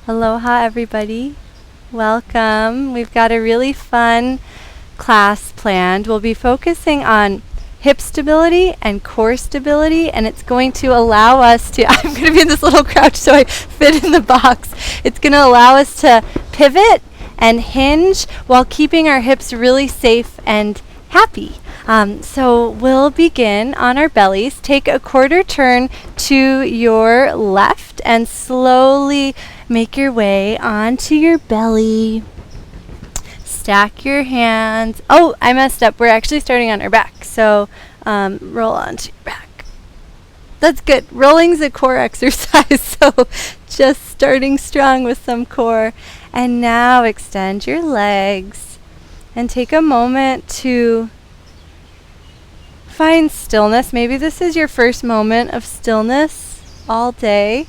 Aloha everybody. Welcome. We've got a really fun class planned. We'll be focusing on hip stability and core stability, and it's going to allow us to, I'm going to be in this little crouch so I fit in the box. It's going to allow us to pivot and hinge while keeping our hips really safe and happy. So we'll begin on our bellies. Take a quarter turn to your left and slowly make your way onto your belly. Stack your hands. Oh, I messed up. We're actually starting on our back. So roll onto your back. That's good. Rolling's a core exercise. So just starting strong with some core. And now extend your legs and take a moment to find stillness. Maybe this is your first moment of stillness all day.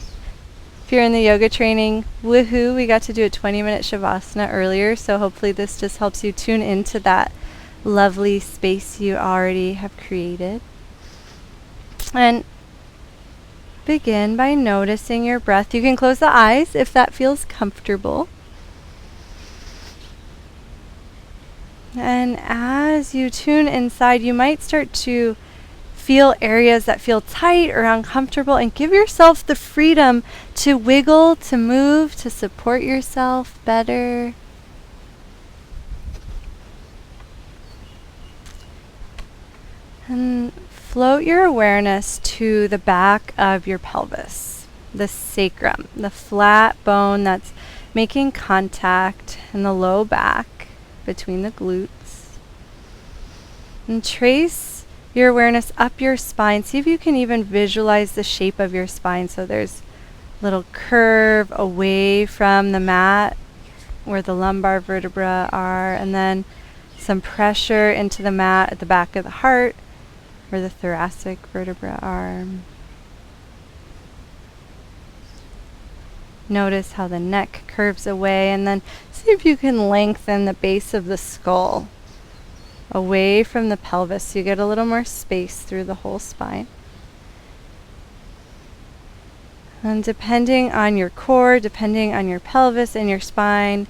If you're in the yoga training, woohoo, we got to do a 20-minute Shavasana earlier, so hopefully this just helps you tune into that lovely space you already have created. And begin by noticing your breath. You can close the eyes if that feels comfortable. And as you tune inside, you might start to feel areas that feel tight or uncomfortable, and give yourself the freedom to wiggle, to move, to support yourself better. And float your awareness to the back of your pelvis, the sacrum, the flat bone that's making contact in the low back between the glutes. And trace your awareness up your spine. See if you can even visualize the shape of your spine. So there's a little curve away from the mat where the lumbar vertebra are, and then some pressure into the mat at the back of the heart where the thoracic vertebra are. Notice how the neck curves away, and then see if you can lengthen the base of the skull away from the pelvis so you get a little more space through the whole spine. And depending on your core, depending on your pelvis and your spine,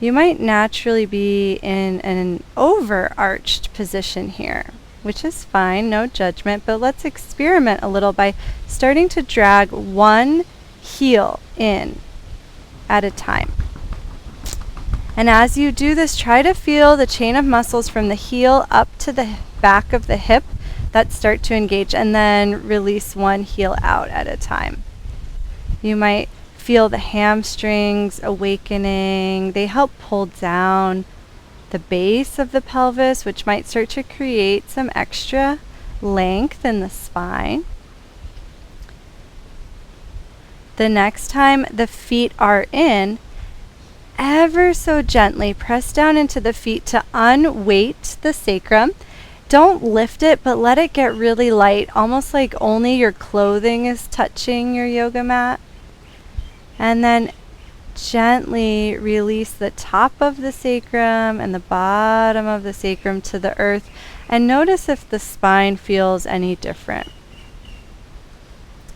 you might naturally be in an overarched position here, which is fine, no judgment, but let's experiment a little by starting to drag one heel in at a time. And as you do this, try to feel the chain of muscles from the heel up to the back of the hip that start to engage, and then release one heel out at a time. You might feel the hamstrings awakening. They help pull down the base of the pelvis, which might start to create some extra length in the spine. The next time the feet are in, ever so gently press down into the feet to unweight the sacrum. Don't lift it, but let it get really light, almost like only your clothing is touching your yoga mat. And then gently release the top of the sacrum and the bottom of the sacrum to the earth, and notice if the spine feels any different.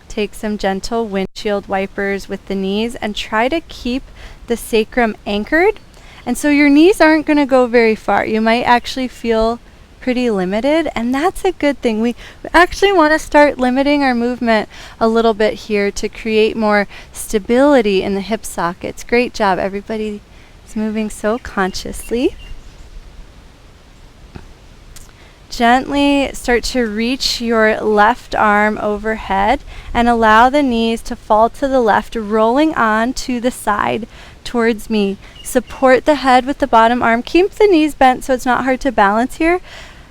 Take some gentle windshield wipers with the knees and try to keep the sacrum anchored. And so your knees aren't going to go very far. You might actually feel pretty limited, and that's a good thing. We actually want to start limiting our movement a little bit here to create more stability in the hip sockets. Great job. Everybody is moving so consciously. Gently start to reach your left arm overhead and allow the knees to fall to the left, rolling on to the side towards me. Support the head with the bottom arm. Keep the knees bent so it's not hard to balance here.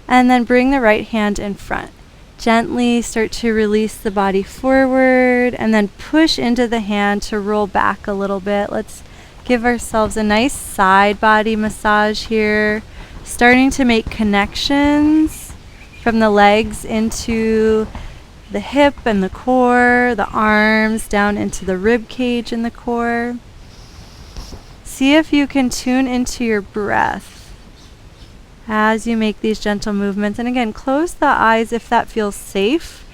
And then bring the right hand in front. Gently start to release the body forward, and then push into the hand to roll back a little bit. Let's give ourselves a nice side body massage here. Starting to make connections from the legs into the hip and the core, the arms down into the rib cage and the core. See if you can tune into your breath as you make these gentle movements. And again, close the eyes if that feels safe.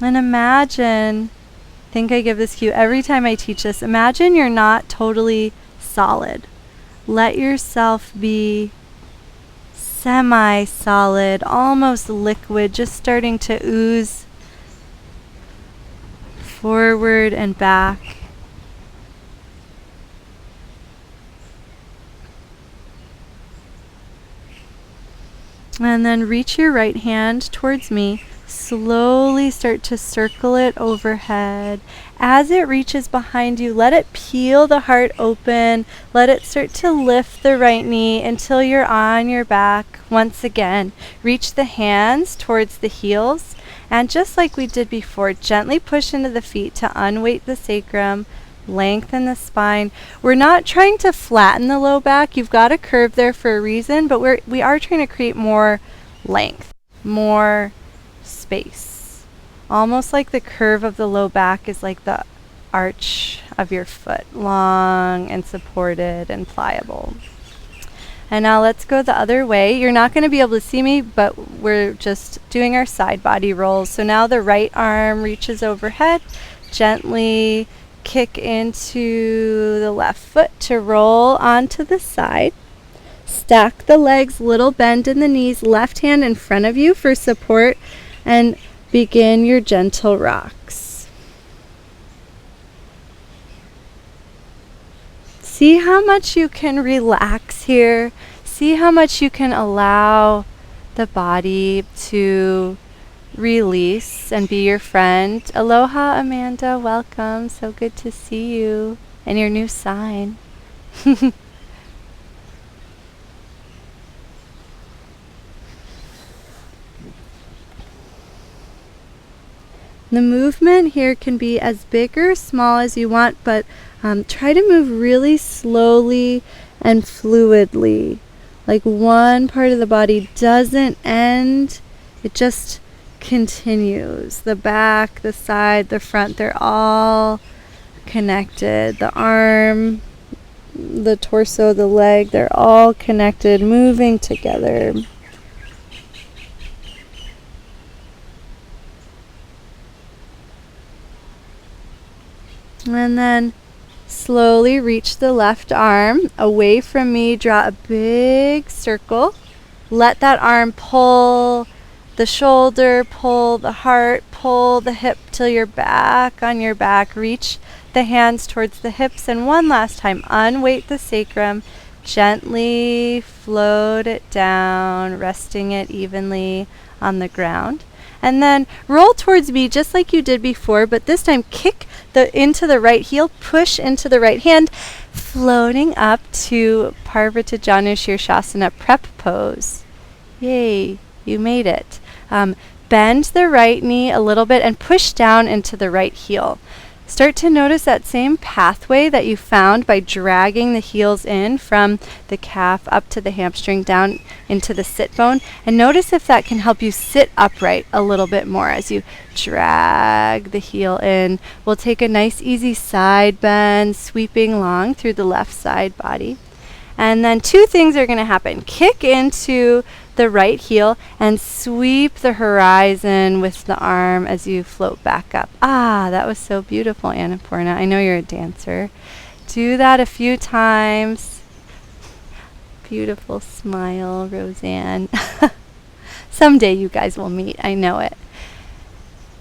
And imagine, I think I give this cue every time I teach this, imagine you're not totally solid. Let yourself be semi-solid, almost liquid, just starting to ooze forward and back. And then reach your right hand towards me. Slowly start to circle it overhead. As it reaches behind you, let it peel the heart open. Let it start to lift the right knee until you're on your back. Once again, reach the hands towards the heels. And just like we did before, gently push into the feet to unweight the sacrum. Lengthen the spine. We're not trying to flatten the low back. You've got a curve there for a reason, but we are trying to create more length, more space. Almost like the curve of the low back is like the arch of your foot, long and supported and pliable. And now let's go the other way. You're not going to be able to see me, but we're just doing our side body rolls. So now the right arm reaches overhead, gently kick into the left foot to roll onto the side. Stack the legs, little bend in the knees, left hand in front of you for support, and begin your gentle rocks. See how much you can relax here. See how much you can allow the body to release and be your friend. Aloha, Amanda. Welcome. So good to see you and your new sign. The movement here can be as big or small as you want, but try to move really slowly and fluidly. Like one part of the body doesn't end, it just continues. The back, the side, the front, they're all connected. The arm, the torso, the leg, they're all connected, moving together. And then slowly reach the left arm away from me. Draw a big circle. Let that arm pull the shoulder, pull the heart, pull the hip till you're back on your back. Reach the hands towards the hips. And one last time, unweight the sacrum. Gently float it down, resting it evenly on the ground. And then roll towards me just like you did before, but this time kick into the right heel, push into the right hand, floating up to Parvata Janu Shirshasana prep pose. Yay, you made it. Bend the right knee a little bit and push down into the right heel. Start to notice that same pathway that you found by dragging the heels in from the calf up to the hamstring down into the sit bone. And notice if that can help you sit upright a little bit more as you drag the heel in. We'll take a nice easy side bend, sweeping long through the left side body. And then two things are going to happen. Kick into the right heel and sweep the horizon with the arm as you float back up. Ah, that was so beautiful, Annapurna. I know you're a dancer. Do that a few times. Beautiful smile, Roseanne. Someday you guys will meet. I know it.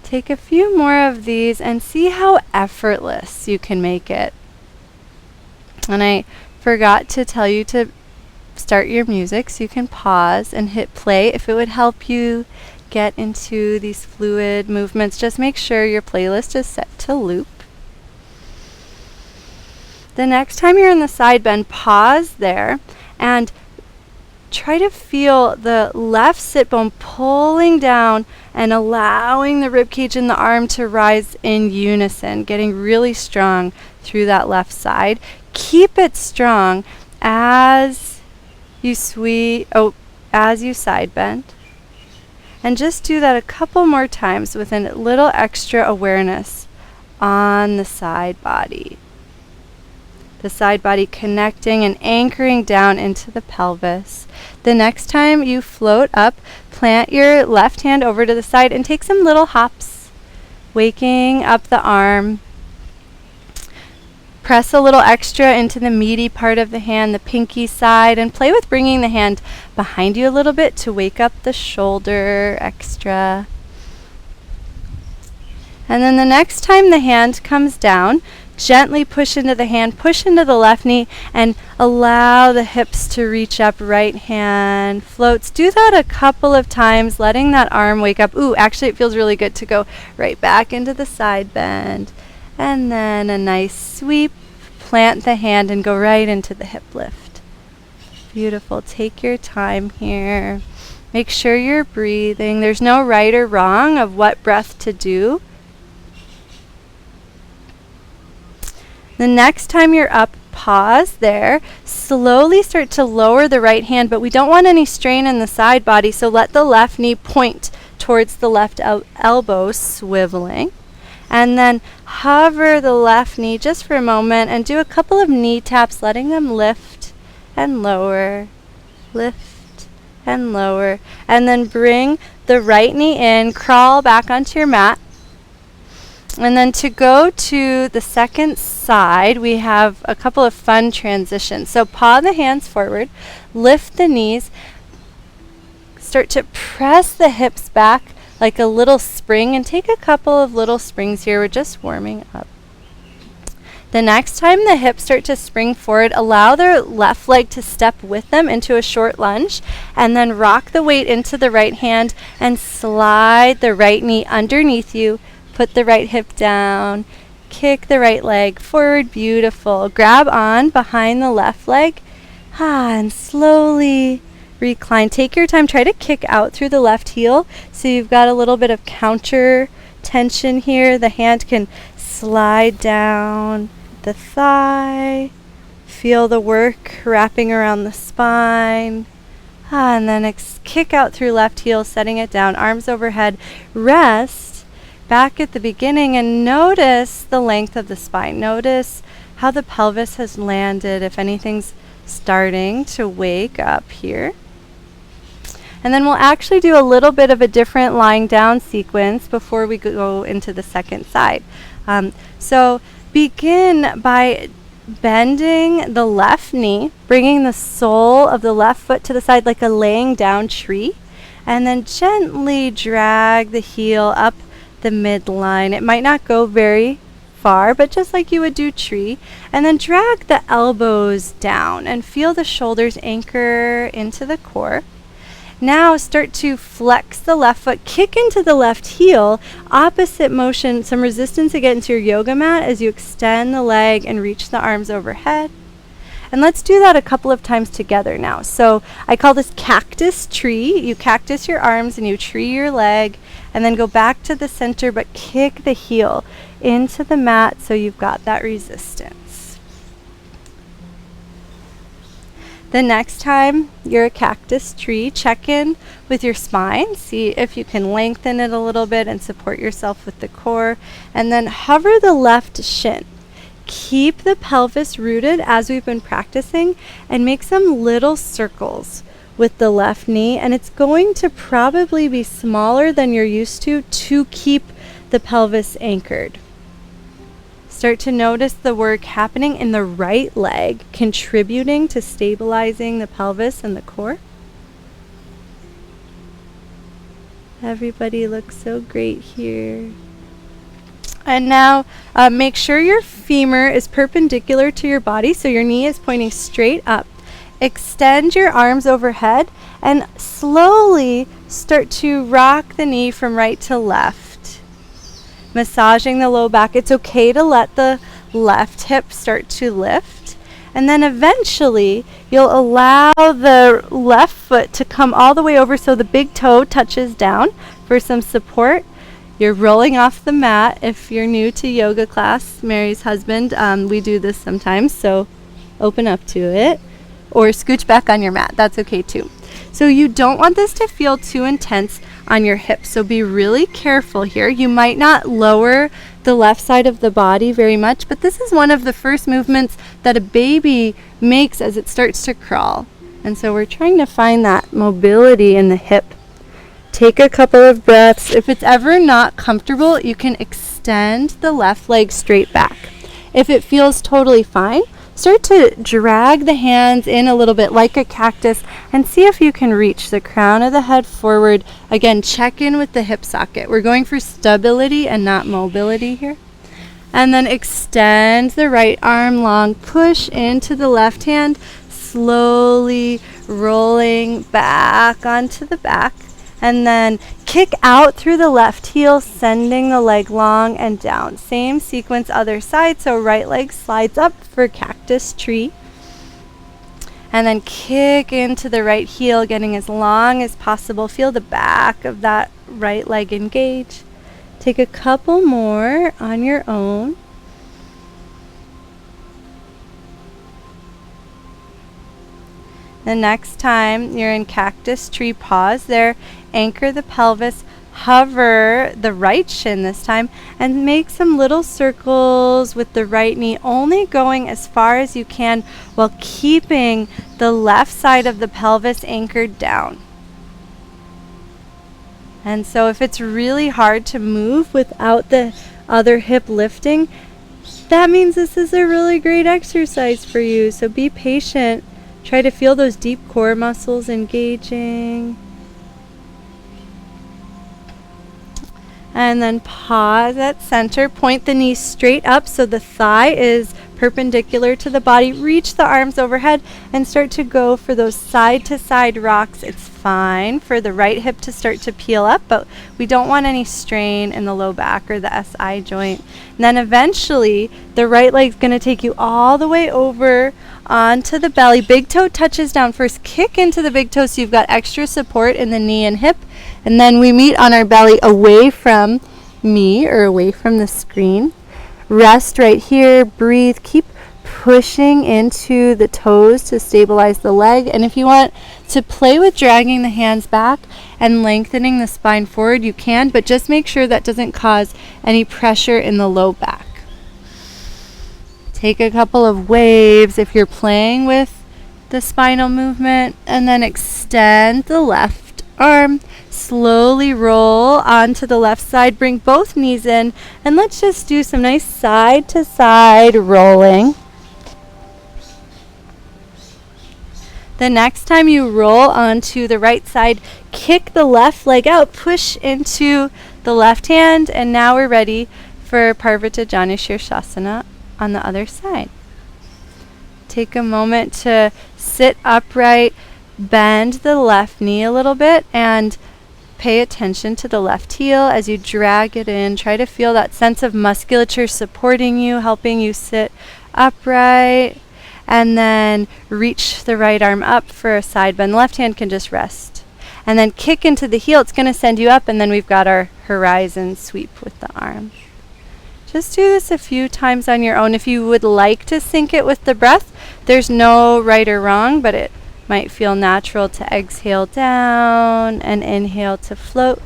Take a few more of these and see how effortless you can make it. And I forgot to tell you to start your music, so you can pause and hit play if it would help you get into these fluid movements. Just make sure your playlist is set to loop. The next time you're in the side bend, pause there and try to feel the left sit bone pulling down and allowing the rib cage and the arm to rise in unison, getting really strong through that left side. Keep it strong as you side bend. And just do that a couple more times with a little extra awareness on the side body. The side body connecting and anchoring down into the pelvis. The next time you float up, plant your left hand over to the side and take some little hops. waking up the arm. Press a little extra into the meaty part of the hand, the pinky side, and play with bringing the hand behind you a little bit to wake up the shoulder extra. And then the next time the hand comes down, gently push into the hand, push into the left knee, and allow the hips to reach up. Right hand floats. Do that a couple of times, letting that arm wake up. Ooh, actually it feels really good to go right back into the side bend. And then a nice sweep. Plant the hand and go right into the hip lift. Beautiful. Take your time here. Make sure you're breathing. There's no right or wrong of what breath to do. The next time you're up, pause there. Slowly start to lower the right hand, but we don't want any strain in the side body, so let the left knee point towards the left elbow, swiveling. And then hover the left knee just for a moment and do a couple of knee taps, letting them lift and lower, lift and lower. And then bring the right knee in, crawl back onto your mat. And then to go to the second side, we have a couple of fun transitions. So paw the hands forward, lift the knees, start to press the hips back like a little spring, and take a couple of little springs here. We're just warming up. The next time the hips start to spring forward, allow their left leg to step with them into a short lunge, and then rock the weight into the right hand and slide the right knee underneath you. Put the right hip down, kick the right leg forward. Beautiful. Grab on behind the left leg, and slowly recline. Take your time. Try to kick out through the left heel so you've got a little bit of counter tension here. The hand can slide down the thigh. Feel the work wrapping around the spine. And then kick out through left heel, setting it down. Arms overhead. Rest back at the beginning and notice the length of the spine. Notice how the pelvis has landed, if anything's starting to wake up here. And then we'll actually do a little bit of a different lying down sequence before we go into the second side. So begin by bending the left knee, bringing the sole of the left foot to the side like a laying down tree, and then gently drag the heel up the midline. It might not go very far, but just like you would do tree. And then drag the elbows down and feel the shoulders anchor into the core. Now start to flex the left foot, kick into the left heel, opposite motion, some resistance against your yoga mat as you extend the leg and reach the arms overhead. And let's do that a couple of times together now. So I call this cactus tree. You cactus your arms and you tree your leg, and then go back to the center, but kick the heel into the mat so you've got that resistance. The next time you're a cactus tree, check in with your spine. See if you can lengthen it a little bit and support yourself with the core. And then hover the left shin. Keep the pelvis rooted as we've been practicing, and make some little circles with the left knee. And it's going to probably be smaller than you're used to keep the pelvis anchored. Start to notice the work happening in the right leg, contributing to stabilizing the pelvis and the core. Everybody looks so great here. And now make sure your femur is perpendicular to your body, so your knee is pointing straight up. Extend your arms overhead and slowly start to rock the knee from right to left. Massaging the low back. It's okay to let the left hip start to lift. And then eventually you'll allow the left foot to come all the way over so the big toe touches down for some support. You're rolling off the mat. If you're new to yoga class, Mary's husband, we do this sometimes, so open up to it. Or scooch back on your mat. That's okay too. So you don't want this to feel too intense on your hips, so be really careful here. You might not lower the left side of the body very much, but this is one of the first movements that a baby makes as it starts to crawl. And so we're trying to find that mobility in the hip Take a couple of breaths. If it's ever not comfortable, you can extend the left leg straight back. If it feels totally fine, start to drag the hands in a little bit like a cactus and see if you can reach the crown of the head forward. Again, check in with the hip socket. We're going for stability and not mobility here. And then extend the right arm long, push into the left hand, slowly rolling back onto the back. And then kick out through the left heel, sending the leg long and down. Same sequence other side, so right leg slides up for Cactus Tree. And then kick into the right heel, getting as long as possible. Feel the back of that right leg engage. Take a couple more on your own. The next time you're in Cactus Tree, pause there, anchor the pelvis, hover the right shin this time, and make some little circles with the right knee, only going as far as you can while keeping the left side of the pelvis anchored down. And so if it's really hard to move without the other hip lifting, that means this is a really great exercise for you. So be patient. Try to feel those deep core muscles engaging. And then pause at center. Point the knees straight up so the thigh is perpendicular to the body. Reach the arms overhead and start to go for those side-to-side rocks. It's fine for the right hip to start to peel up, but we don't want any strain in the low back or the SI joint. And then eventually, the right leg's going to take you all the way over onto the belly. Big toe touches down first. Kick into the big toe so you've got extra support in the knee and hip. And then we meet on our belly away from me or away from the screen. Rest right here. Breathe. Keep pushing into the toes to stabilize the leg. And if you want to play with dragging the hands back and lengthening the spine forward, you can, but just make sure that doesn't cause any pressure in the low back. Take a couple of waves if you're playing with the spinal movement, and then extend the left arm. Slowly roll onto the left side. Bring both knees in, and let's just do some nice side to side rolling. The next time you roll onto the right side, kick the left leg out, push into the left hand, and now we're ready for Parvattajana Shirshasana on the other side. Take a moment to sit upright, bend the left knee a little bit, and pay attention to the left heel as you drag it in. Try to feel that sense of musculature supporting you, helping you sit upright. And then reach the right arm up for a side bend. Left hand can just rest. And then kick into the heel. It's going to send you up, and then we've got our horizon sweep with the arm. Just do this a few times on your own. If you would like to sync it with the breath, there's no right or wrong, but it might feel natural to exhale down and inhale to float.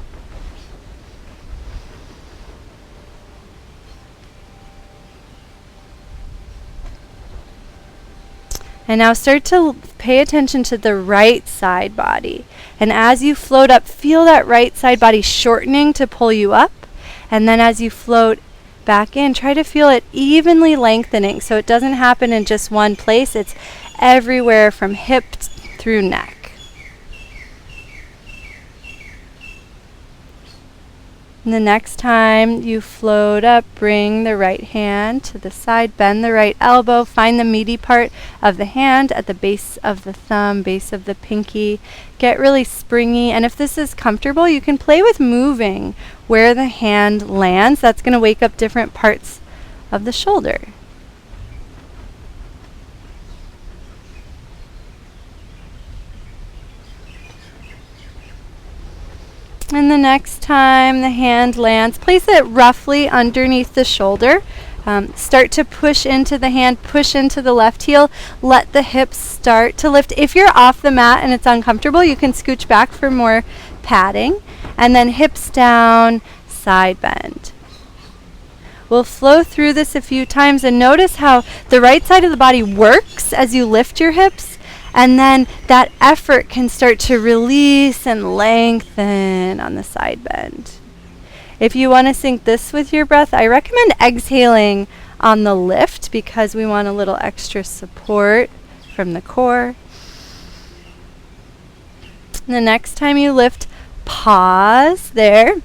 And now start to pay attention to the right side body. And as you float up, feel that right side body shortening to pull you up. And then as you float back in, try to feel it evenly lengthening so it doesn't happen in just one place. It's everywhere from hip through neck. And the next time you float up, bring the right hand to the side, bend the right elbow, find the meaty part of the hand at the base of the thumb, base of the pinky. Get really springy, and if this is comfortable, you can play with moving where the hand lands. That's going to wake up different parts of the shoulder. And the next time the hand lands, place it roughly underneath the shoulder. Start to push into the hand, push into the left heel. Let the hips start to lift. If you're off the mat and it's uncomfortable, you can scooch back for more padding. And then hips down, side bend. We'll flow through this a few times and notice how the right side of the body works as you lift your hips, And then that effort can start to release and lengthen on the side bend. If you want to sync this with your breath, I recommend exhaling on the lift because we want a little extra support from the core. The next time you lift, pause there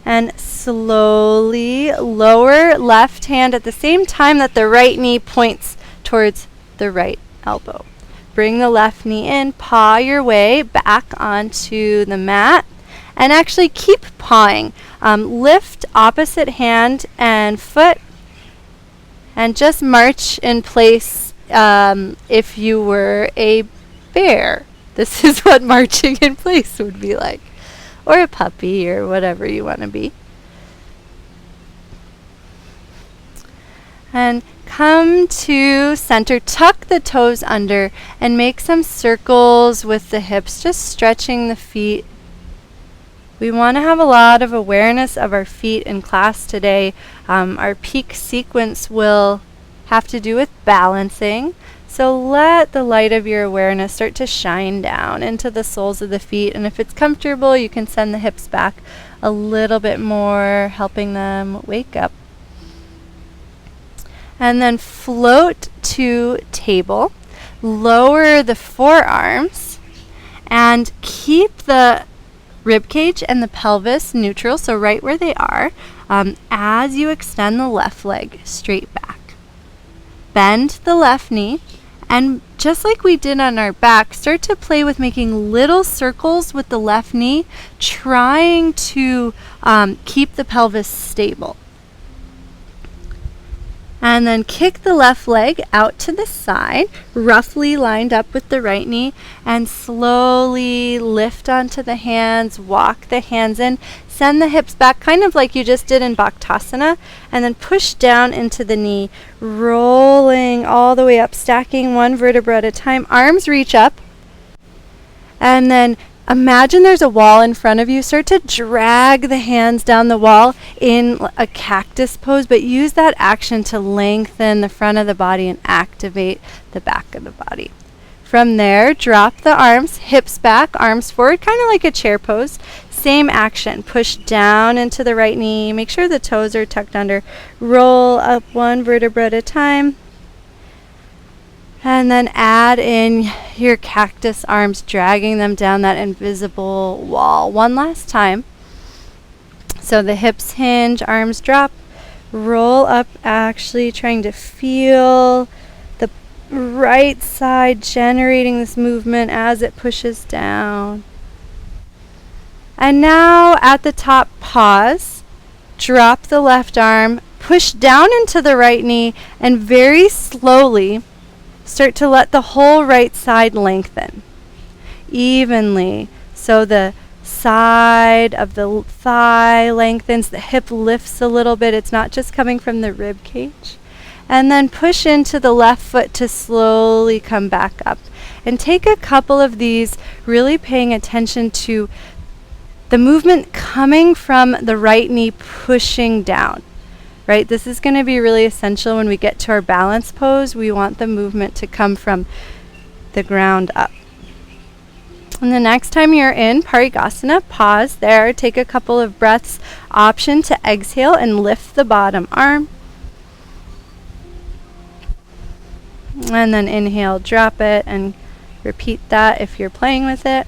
and slowly lower left hand at the same time that the right knee points towards the right elbow. Bring the left knee in, paw your way back onto the mat, and actually keep pawing. Lift opposite hand and foot, and just march in place if you were a bear. This is what marching in place would be like. Or a puppy, or whatever you want to be. And come to center, tuck the toes under, and make some circles with the hips, just stretching the feet. We want to have a lot of awareness of our feet in class today. Our peak sequence will have to do with balancing. So let the light of your awareness start to shine down into the soles of the feet. And if it's comfortable, you can send the hips back a little bit more, helping them wake up. And then float to table. Lower the forearms and keep the rib cage and the pelvis neutral, so right where they are, as you extend the left leg straight back. Bend the left knee, and just like we did on our back, start to play with making little circles with the left knee, trying to keep the pelvis stable. And then kick the left leg out to the side, roughly lined up with the right knee, and slowly lift onto the hands, walk the hands in, send the hips back, kind of like you just did in Bhaktasana, and then push down into the knee, rolling all the way up, stacking one vertebra at a time. Arms reach up, and then imagine there's a wall in front of you. Start to drag the hands down the wall in a cactus pose, but use that action to lengthen the front of the body and activate the back of the body. From there, drop the arms, hips back, arms forward, kind of like a chair pose. Same action. Push down into the right knee. Make sure the toes are tucked under. Roll up one vertebra at a time. And then add in your cactus arms, dragging them down that invisible wall. One last time. So the hips hinge, arms drop, roll up, actually trying to feel the right side generating this movement as it pushes down. And now at the top, pause, drop the left arm, push down into the right knee, and very slowly start to let the whole right side lengthen evenly. So the side of the thigh lengthens, the hip lifts a little bit. It's not just coming from the rib cage. And then push into the left foot to slowly come back up. And take a couple of these, really paying attention to the movement coming from the right knee pushing down. Right, this is going to be really essential when we get to our balance pose. We want the movement to come from the ground up. And the next time you're in Parigasana, pause there, take a couple of breaths. Option to exhale and lift the bottom arm. And then inhale, drop it, and repeat that if you're playing with it.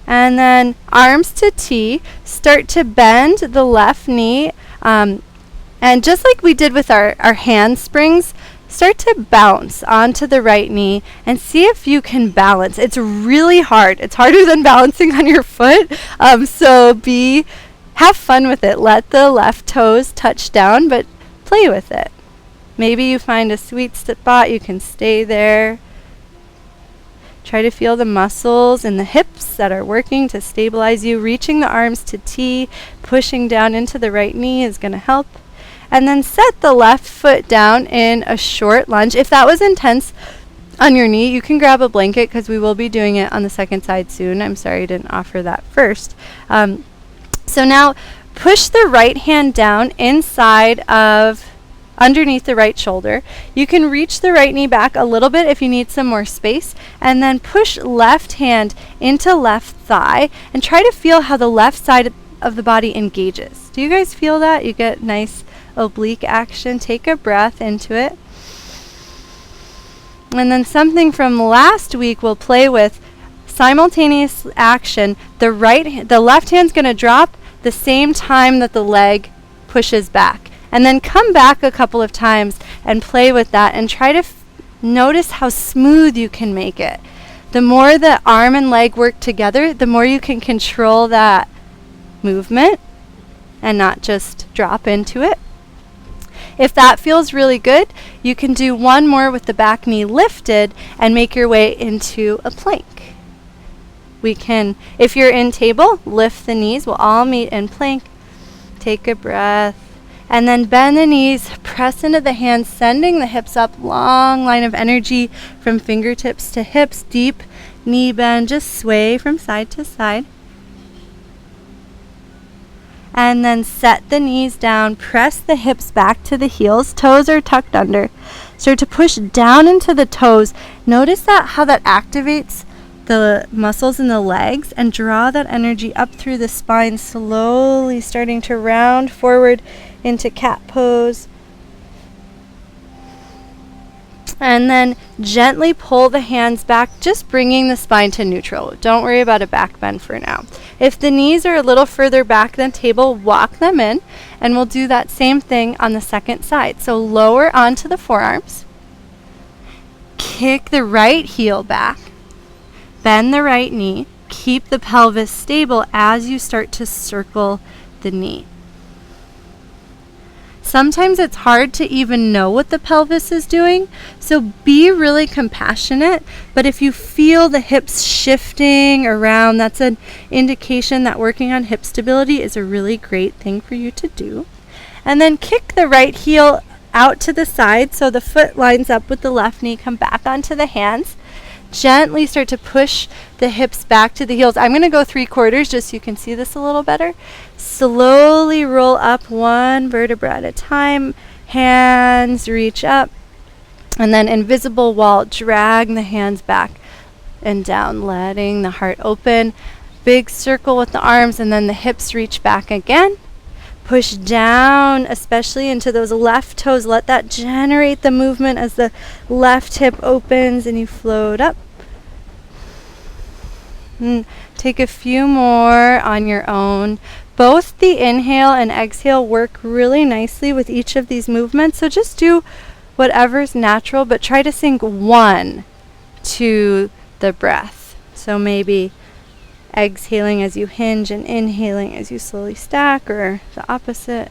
And then arms to T, start to bend the left knee. And just like we did with our handsprings, start to bounce onto the right knee and see if you can balance. It's really hard. It's harder than balancing on your foot. So have fun with it. Let the left toes touch down, but play with it. Maybe you find a sweet spot, you can stay there. Try to feel the muscles in the hips that are working to stabilize you. Reaching the arms to T, pushing down into the right knee is going to help. And then set the left foot down in a short lunge. If that was intense on your knee, you can grab a blanket because we will be doing it on the second side soon. I'm sorry I didn't offer that first. So now push the right hand down inside of underneath the right shoulder. You can reach the right knee back a little bit if you need some more space, and then push left hand into left thigh and try to feel how the left side of the body engages. Do you guys feel that? You get nice oblique action. Take a breath into it. And then something from last week we'll play with simultaneous action. The left hand's going to drop the same time that the leg pushes back. And then come back a couple of times and play with that and try to notice how smooth you can make it. The more the arm and leg work together, the more you can control that movement and not just drop into it. If that feels really good, you can do one more with the back knee lifted and make your way into a plank. We can, if you're in table, lift the knees. We'll all meet in plank. Take a breath. And then bend the knees, press into the hands, sending the hips up, long line of energy from fingertips to hips, deep knee bend, just sway from side to side. And then set the knees down, press the hips back to the heels, toes are tucked under. Start to push down into the toes. Notice how that activates the muscles in the legs, and draw that energy up through the spine, slowly starting to round forward into cat pose. And then gently pull the hands back, just bringing the spine to neutral. Don't worry about a back bend for now. If the knees are a little further back than table, walk them in, and we'll do that same thing on the second side. So lower onto the forearms, kick the right heel back, bend the right knee, keep the pelvis stable as you start to circle the knee. Sometimes it's hard to even know what the pelvis is doing, so be really compassionate. But if you feel the hips shifting around, that's an indication that working on hip stability is a really great thing for you to do. And then kick the right heel out to the side so the foot lines up with the left knee. Come back onto the hands. Gently start to push the hips back to the heels. I'm going to go 3/4 just so you can see this a little better. Slowly roll up one vertebra at a time. Hands reach up. And then invisible wall, drag the hands back and down, letting the heart open. Big circle with the arms, and then the hips reach back again. Push down, especially into those left toes. Let that generate the movement as the left hip opens and you float up. Take a few more on your own. Both the inhale and exhale work really nicely with each of these movements. So just do whatever's natural, but try to sync one to the breath. So maybe exhaling as you hinge and inhaling as you slowly stack, or the opposite.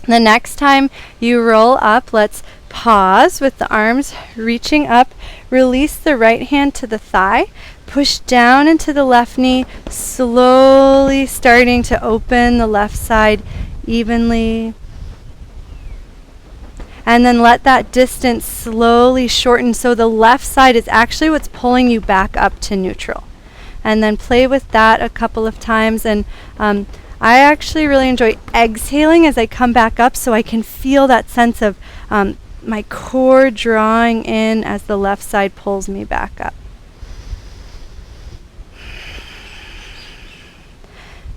The next time you roll up, let's pause with the arms reaching up. Release the right hand to the thigh. Push down into the left knee, slowly starting to open the left side evenly. And then let that distance slowly shorten so the left side is actually what's pulling you back up to neutral. And then play with that a couple of times. And I actually really enjoy exhaling as I come back up, so I can feel that sense of my core drawing in as the left side pulls me back up.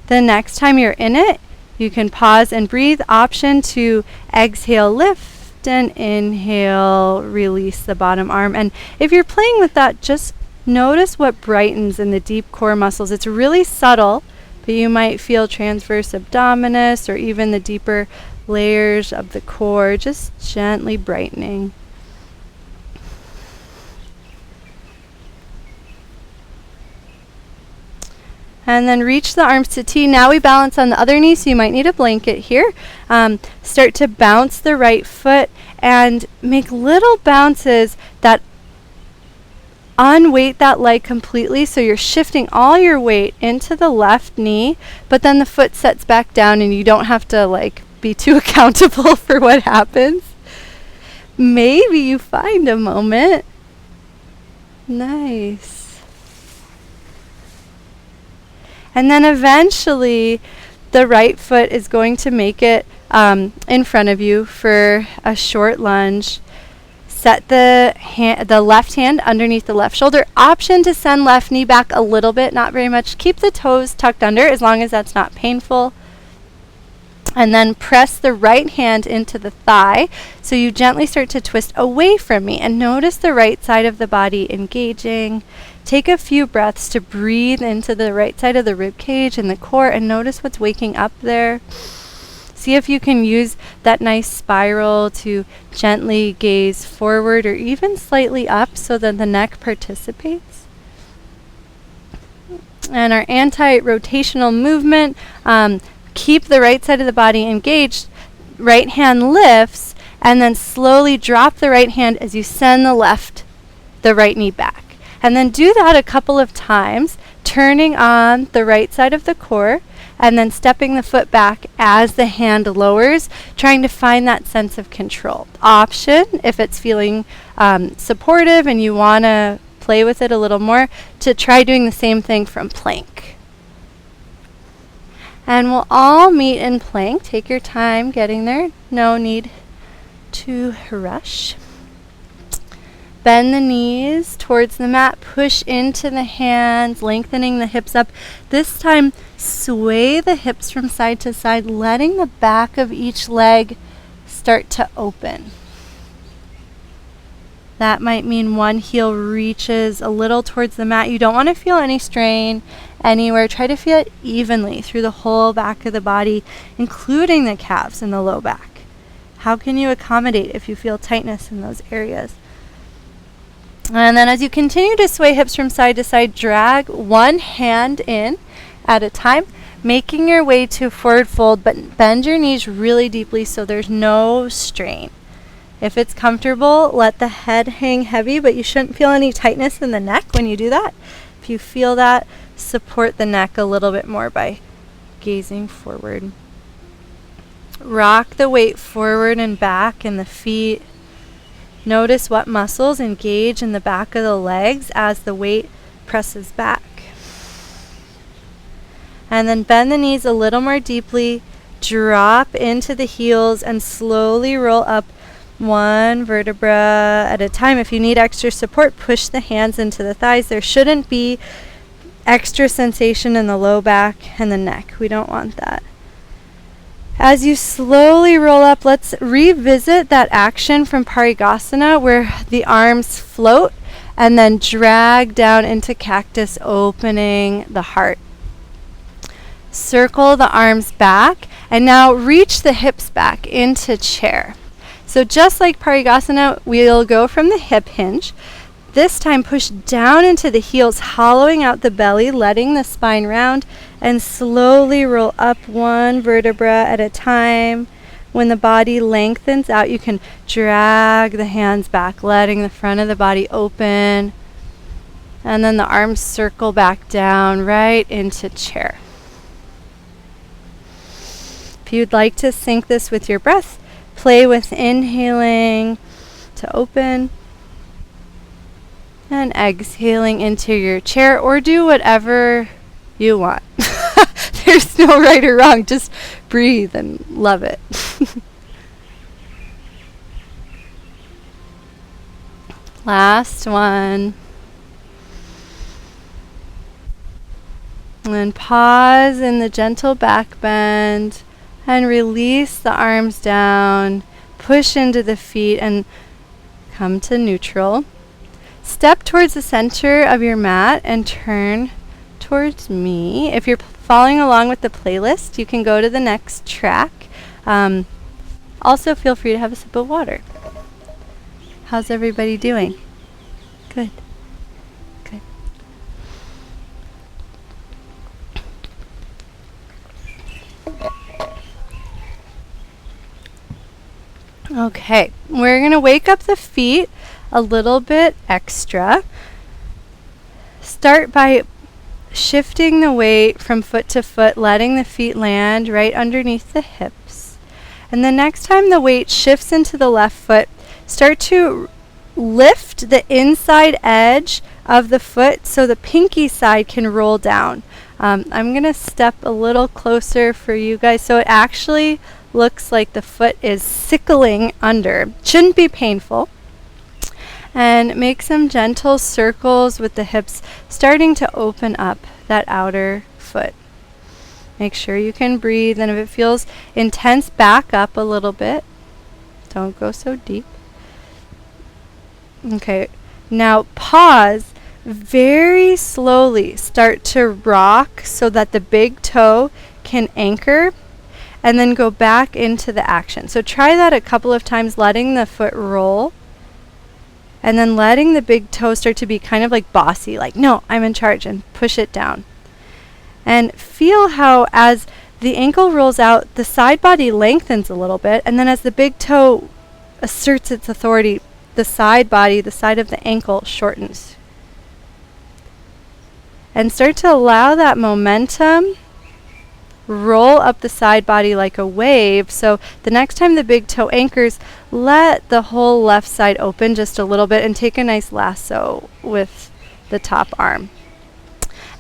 The next time you're in it, you can pause and breathe. Option to exhale, lift, and inhale, release the bottom arm. And if you're playing with that, just notice what brightens in the deep core muscles. It's really subtle, but you might feel transverse abdominis or even the deeper layers of the core just gently brightening. And then reach the arms to T. Now we balance on the other knee, so you might need a blanket here. Start to bounce the right foot and make little bounces that unweight that leg completely, so you're shifting all your weight into the left knee, but then the foot sets back down and you don't have to be too accountable for what happens. Maybe you find a moment. Nice. And then eventually the right foot is going to make it in front of you for a short lunge. Set the left hand underneath the left shoulder. Option to send left knee back a little bit, not very much. Keep the toes tucked under as long as that's not painful. And then press the right hand into the thigh. So you gently start to twist away from me. And notice the right side of the body engaging. Take a few breaths to breathe into the right side of the rib cage and the core, and notice what's waking up there. See if you can use that nice spiral to gently gaze forward or even slightly up so that the neck participates. And our anti-rotational movement, keep the right side of the body engaged. Right hand lifts, and then slowly drop the right hand as you send the right knee back. And then do that a couple of times, turning on the right side of the core, and then stepping the foot back as the hand lowers, trying to find that sense of control. Option, if it's feeling supportive and you want to play with it a little more, to try doing the same thing from plank. And we'll all meet in plank. Take your time getting there. No need to rush. Bend the knees towards the mat, push into the hands, lengthening the hips up. This time, sway the hips from side to side, letting the back of each leg start to open. That might mean one heel reaches a little towards the mat. You don't want to feel any strain anywhere. Try to feel it evenly through the whole back of the body, including the calves and the low back. How can you accommodate if you feel tightness in those areas? And then as you continue to sway hips from side to side, drag one hand in at a time, making your way to forward fold, but bend your knees really deeply so there's no strain. If it's comfortable, let the head hang heavy, but you shouldn't feel any tightness in the neck when you do that. If you feel that, support the neck a little bit more by gazing forward. Rock the weight forward and back in the feet. Notice what muscles engage in the back of the legs as the weight presses back. And then bend the knees a little more deeply, drop into the heels, and slowly roll up one vertebra at a time. If you need extra support, push the hands into the thighs. There shouldn't be extra sensation in the low back and the neck. We don't want that. As you slowly roll up, let's revisit that action from Parigasana where the arms float and then drag down into cactus, opening the heart. Circle the arms back and now reach the hips back into chair. So just like Parigasana, we'll go from the hip hinge. This time push down into the heels, hollowing out the belly, letting the spine round, and slowly roll up one vertebra at a time. When the body lengthens out, you can drag the hands back, letting the front of the body open. And then the arms circle back down right into chair. If you'd like to sync this with your breath, play with inhaling to open and exhaling into your chair, or do whatever you want. There's no right or wrong, just breathe and love it. Last one. And pause in the gentle back bend and release the arms down, push into the feet and come to neutral. Step towards the center of your mat and turn towards me. If you're following along with the playlist, you can go to the next track. Also, feel free to have a sip of water. How's everybody doing? Good. Good. Okay, we're going to wake up the feet a little bit extra. Start by shifting the weight from foot to foot, letting the feet land right underneath the hips. And the next time the weight shifts into the left foot, start to lift the inside edge of the foot so the pinky side can roll down. I'm going to step a little closer for you guys so it actually looks like the foot is sickling under. Shouldn't be painful. And make some gentle circles with the hips, starting to open up that outer foot. Make sure you can breathe, and if it feels intense, back up a little bit. Don't go so deep. Okay, now pause. Very slowly start to rock so that the big toe can anchor, and then go back into the action. So try that a couple of times, letting the foot roll, and then letting the big toe start to be kind of like bossy, like, no, I'm in charge, and push it down. And feel how as the ankle rolls out, the side body lengthens a little bit, and then as the big toe asserts its authority, the side body, the side of the ankle, shortens. And start to allow that momentum roll up the side body like a wave. So the next time the big toe anchors, let the whole left side open just a little bit and take a nice lasso with the top arm.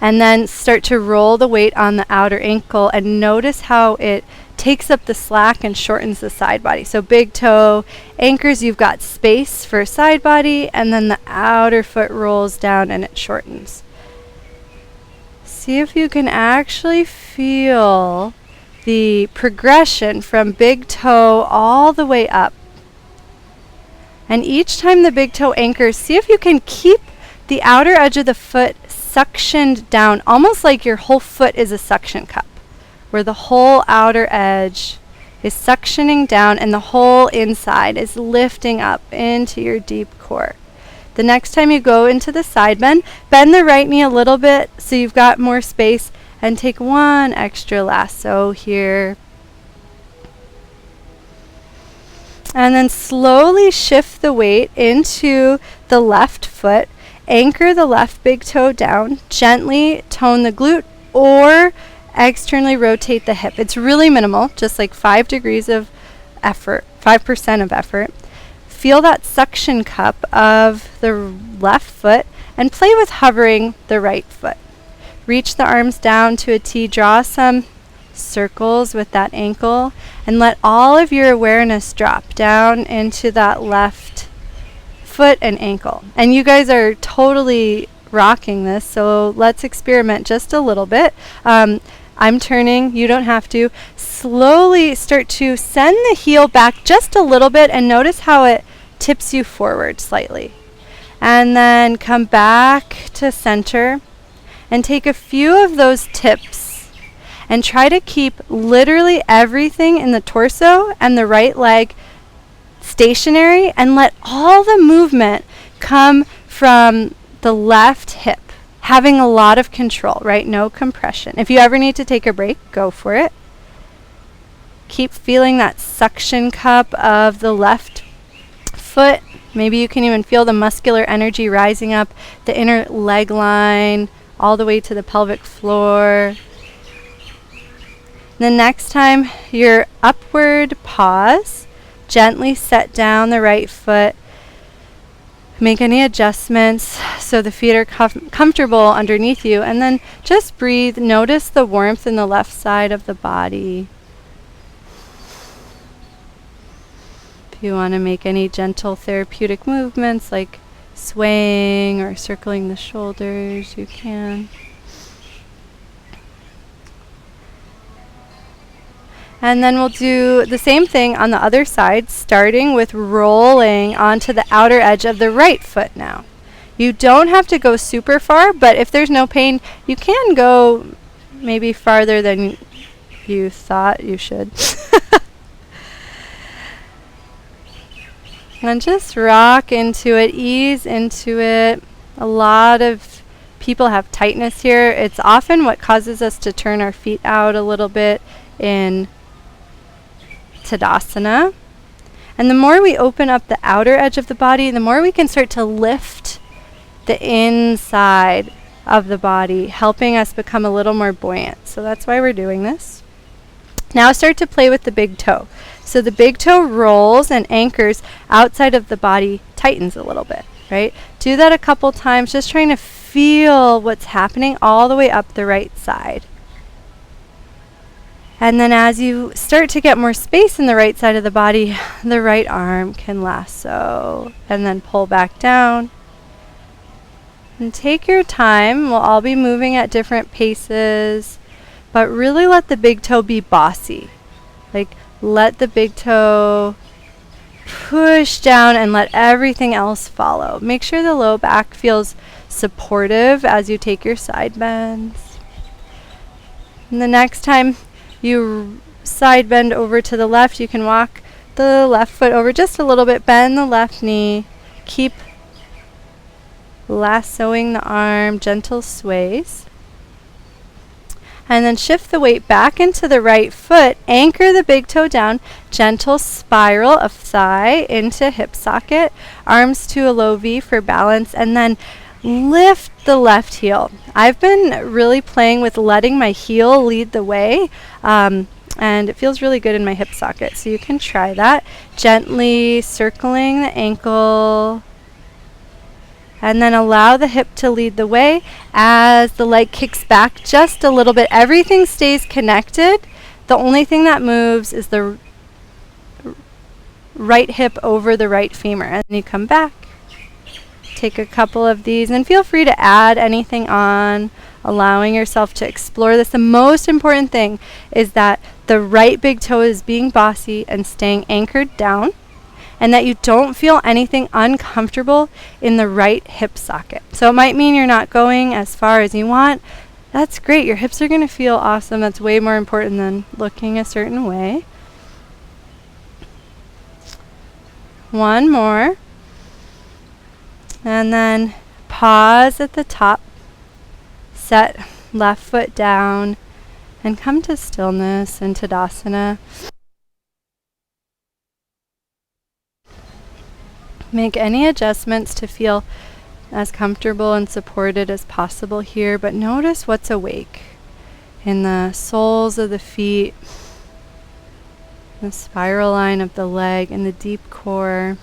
And then start to roll the weight on the outer ankle and notice how it takes up the slack and shortens the side body. So big toe anchors, you've got space for side body, and then the outer foot rolls down and it shortens. See if you can actually feel the progression from big toe all the way up. And each time the big toe anchors, see if you can keep the outer edge of the foot suctioned down, almost like your whole foot is a suction cup, where the whole outer edge is suctioning down and the whole inside is lifting up into your deep core. The next time you go into the side bend, bend the right knee a little bit so you've got more space, and take one extra lasso here. And then slowly shift the weight into the left foot. Anchor the left big toe down. Gently tone the glute or externally rotate the hip. It's really minimal, just like 5 degrees of effort, 5% of effort. Feel that suction cup of the left foot and play with hovering the right foot. Reach the arms down to a T, draw some circles with that ankle, and let all of your awareness drop down into that left foot and ankle. And you guys are totally rocking this, so let's experiment just a little bit. I'm turning, you don't have to. Slowly start to send the heel back just a little bit and notice how it tips you forward slightly. And then come back to center and take a few of those tips and try to keep literally everything in the torso and the right leg stationary, and let all the movement come from the left hip, having a lot of control, right? No compression. If you ever need to take a break, go for it. Keep feeling that suction cup of the left foot. Maybe you can even feel the muscular energy rising up the inner leg line all the way to the pelvic floor. The next time you're upward, pause. Gently set down the right foot. Make any adjustments so the feet are comfortable underneath you, and then just breathe. Notice the warmth in the left side of the body. If you want to make any gentle therapeutic movements like swaying or circling the shoulders, you can. And then we'll do the same thing on the other side, starting with rolling onto the outer edge of the right foot now. You don't have to go super far, but if there's no pain, you can go maybe farther than you thought you should. And just rock into it, ease into it. A lot of people have tightness here. It's often what causes us to turn our feet out a little bit in Tadasana. And the more we open up the outer edge of the body, the more we can start to lift the inside of the body, helping us become a little more buoyant. So that's why we're doing this. Now start to play with the big toe. So the big toe rolls and anchors outside of the body, tightens a little bit, right? Do that a couple times, just trying to feel what's happening all the way up the right side. And then as you start to get more space in the right side of the body, the right arm can lasso and then pull back down. And take your time. We'll all be moving at different paces, but really let the big toe be bossy. Like, let the big toe push down and let everything else follow. Make sure the low back feels supportive as you take your side bends. And the next time you side bend over to the left, you can walk the left foot over just a little bit, bend the left knee, keep lassoing the arm, gentle sways. And then shift the weight back into the right foot, anchor the big toe down, gentle spiral of thigh into hip socket, arms to a low V for balance, and then lift the left heel. I've been really playing with letting my heel lead the way, and it feels really good in my hip socket, so you can try that. Gently circling the ankle, and then allow the hip to lead the way as the leg kicks back just a little bit. Everything stays connected. The only thing that moves is the right hip over the right femur. And then you come back. Take a couple of these and feel free to add anything on, allowing yourself to explore this. The most important thing is that the right big toe is being bossy and staying anchored down, and that you don't feel anything uncomfortable in the right hip socket. So it might mean you're not going as far as you want. That's great. Your hips are going to feel awesome. That's way more important than looking a certain way. One more. And then pause at the top. Set left foot down and come to stillness and Tadasana. Make any adjustments to feel as comfortable and supported as possible here, but notice what's awake in the soles of the feet, the spiral line of the leg, and the deep core.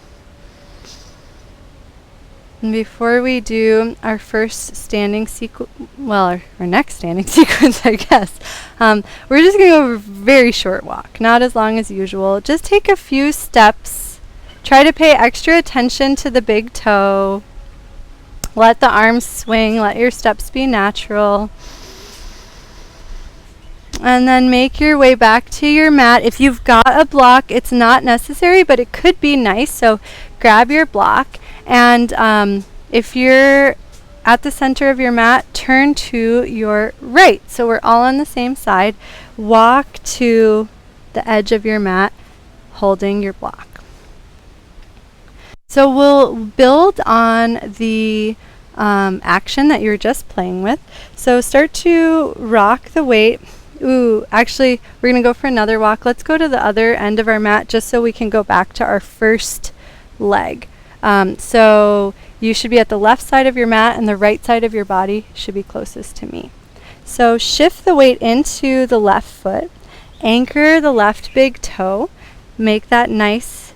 And before we do our first standing sequence, well, our next standing sequence, I guess, we're just going to go over a very short walk, not as long as usual. Just take a few steps. Try to pay extra attention to the big toe. Let the arms swing. Let your steps be natural. And then make your way back to your mat. If you've got a block, it's not necessary, but it could be nice. So grab your block. And if you're at the center of your mat, turn to your right. So we're all on the same side. Walk to the edge of your mat, holding your block. So we'll build on the action that you were just playing with. So start to rock the weight. Ooh, actually, we're going to go for another walk. Let's go to the other end of our mat just so we can go back to our first leg. So you should be at the left side of your mat and the right side of your body should be closest to me. So shift the weight into the left foot. Anchor the left big toe. Make that nice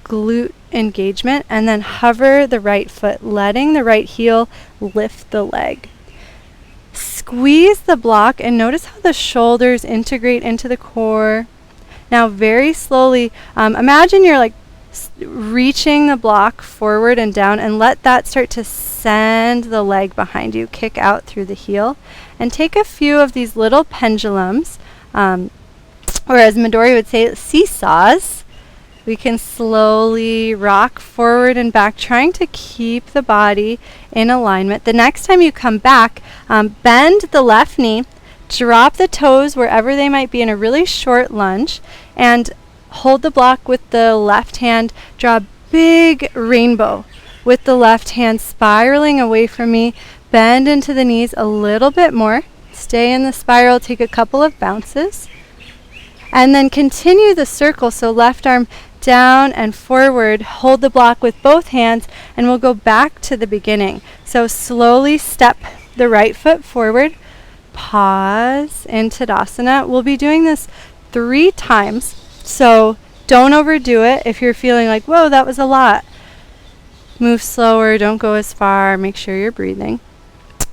glute engagement, and then hover the right foot, letting the right heel lift the leg. Squeeze the block and notice how the shoulders integrate into the core. Now very slowly, imagine you're like reaching the block forward and down, and let that start to send the leg behind you, kick out through the heel, and take a few of these little pendulums, or as Midori would say, seesaws. We can slowly rock forward and back, trying to keep the body in alignment. The next time you come back, bend the left knee, drop the toes wherever they might be in a really short lunge, and hold the block with the left hand. Draw a big rainbow with the left hand spiraling away from me. Bend into the knees a little bit more. Stay in the spiral, take a couple of bounces. And then continue the circle, so left arm down and forward. Hold the block with both hands, and we'll go back to the beginning. So slowly step the right foot forward. Pause in Tadasana. We'll be doing this 3 times, so don't overdo it. If you're feeling like, whoa, that was a lot, move slower, don't go as far, make sure you're breathing.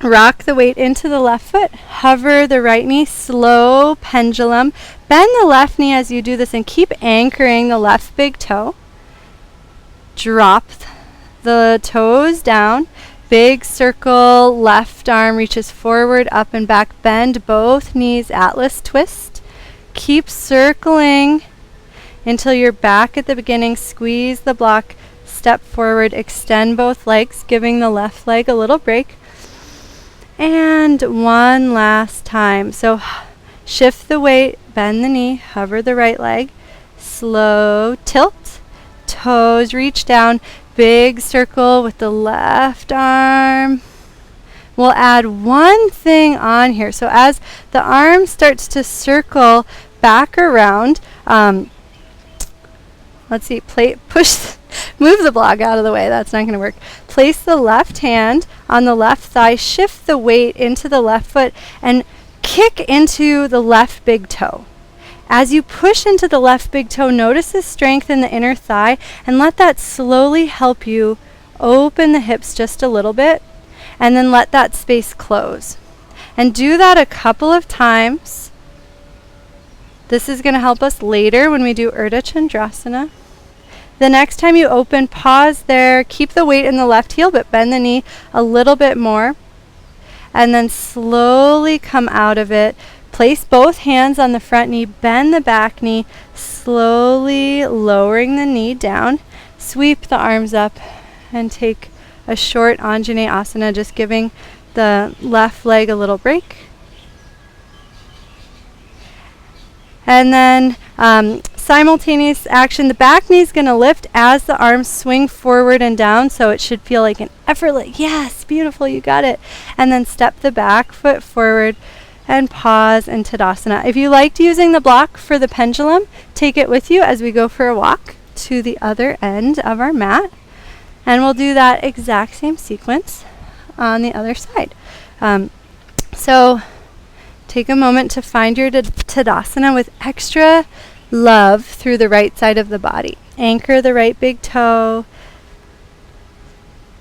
Rock the weight into the left foot. Hover the right knee. Slow pendulum. Bend the left knee as you do this and keep anchoring the left big toe. Drop the toes down. Big circle. Left arm reaches forward, up and back. Bend both knees. Atlas twist. Keep circling until you're back at the beginning. Squeeze the block. Step forward. Extend both legs, giving the left leg a little break. And one last time. So shift the weight, bend the knee, hover the right leg, slow tilt, toes reach down, big circle with the left arm. We'll add one thing on here. So as the arm starts to circle back around, let's see, move the block out of the way. That's not going to work. Place the left hand on the left thigh, shift the weight into the left foot, and kick into the left big toe. As you push into the left big toe, notice the strength in the inner thigh, and let that slowly help you open the hips just a little bit, and then let that space close. And do that a couple of times. This is going to help us later when we do Ardha Chandrasana. The next time you open, pause there, keep the weight in the left heel, but bend the knee a little bit more. And then slowly come out of it. Place both hands on the front knee, bend the back knee, slowly lowering the knee down. Sweep the arms up and take a short Anjaneyasana, just giving the left leg a little break. And then simultaneous action, the back knee is going to lift as the arms swing forward and down, so it should feel like an effortless, yes, beautiful, you got it. And then step the back foot forward and pause in Tadasana. If you liked using the block for the pendulum, take it with you as we go for a walk to the other end of our mat. And we'll do that exact same sequence on the other side. So take a moment to find your Tadasana with extra love through the right side of the body. Anchor the right big toe.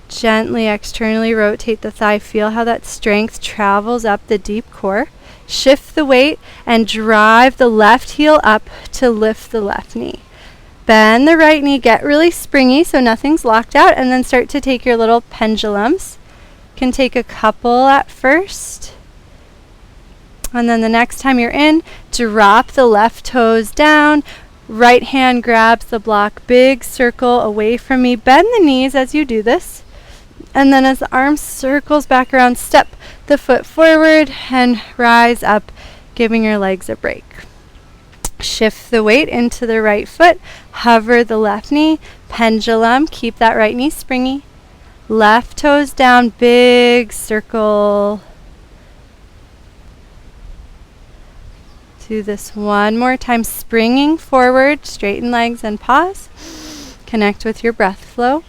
Gently externally rotate the thigh. Feel how that strength travels up the deep core. Shift the weight and drive the left heel up to lift the left knee. Bend the right knee. Get really springy so nothing's locked out. And then start to take your little pendulums. You can take a couple at first. And then the next time you're in, drop the left toes down. Right hand grabs the block. Big circle away from me. Bend the knees as you do this. And then as the arm circles back around, step the foot forward and rise up, giving your legs a break. Shift the weight into the right foot. Hover the left knee. Pendulum. Keep that right knee springy. Left toes down. Big circle. Do this one more time, springing forward, straighten legs and pause. Connect with your breath flow.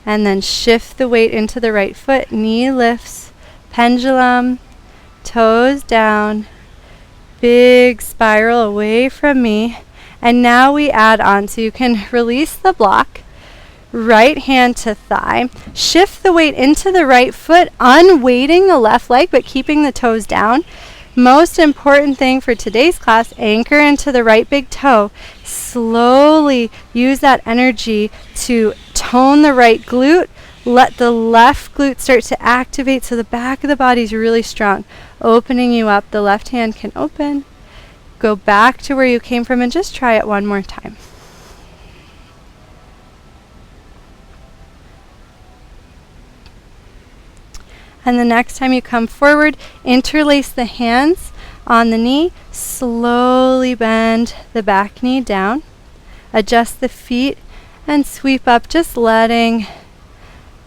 And then shift the weight into the right foot, knee lifts, pendulum, toes down, big spiral away from me. And now we add on, so you can release the block, right hand to thigh, shift the weight into the right foot, unweighting the left leg but keeping the toes down. Most important thing for today's class, anchor into the right big toe. Slowly use that energy to tone the right glute. Let the left glute start to activate so the back of the body is really strong. Opening you up. The left hand can open. Go back to where you came from and just try it one more time. And the next time you come forward, interlace the hands on the knee. Slowly bend the back knee down. Adjust the feet and sweep up, just letting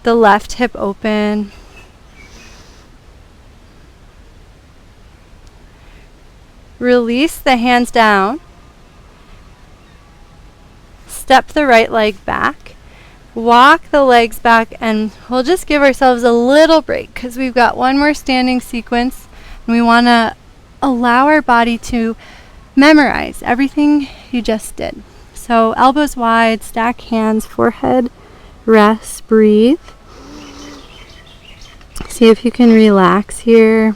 the left hip open. Release the hands down. Step the right leg back. Walk the legs back, and we'll just give ourselves a little break because we've got one more standing sequence and we want to allow our body to memorize everything you just did. So elbows wide, stack hands, forehead, rest, breathe. See if you can relax here.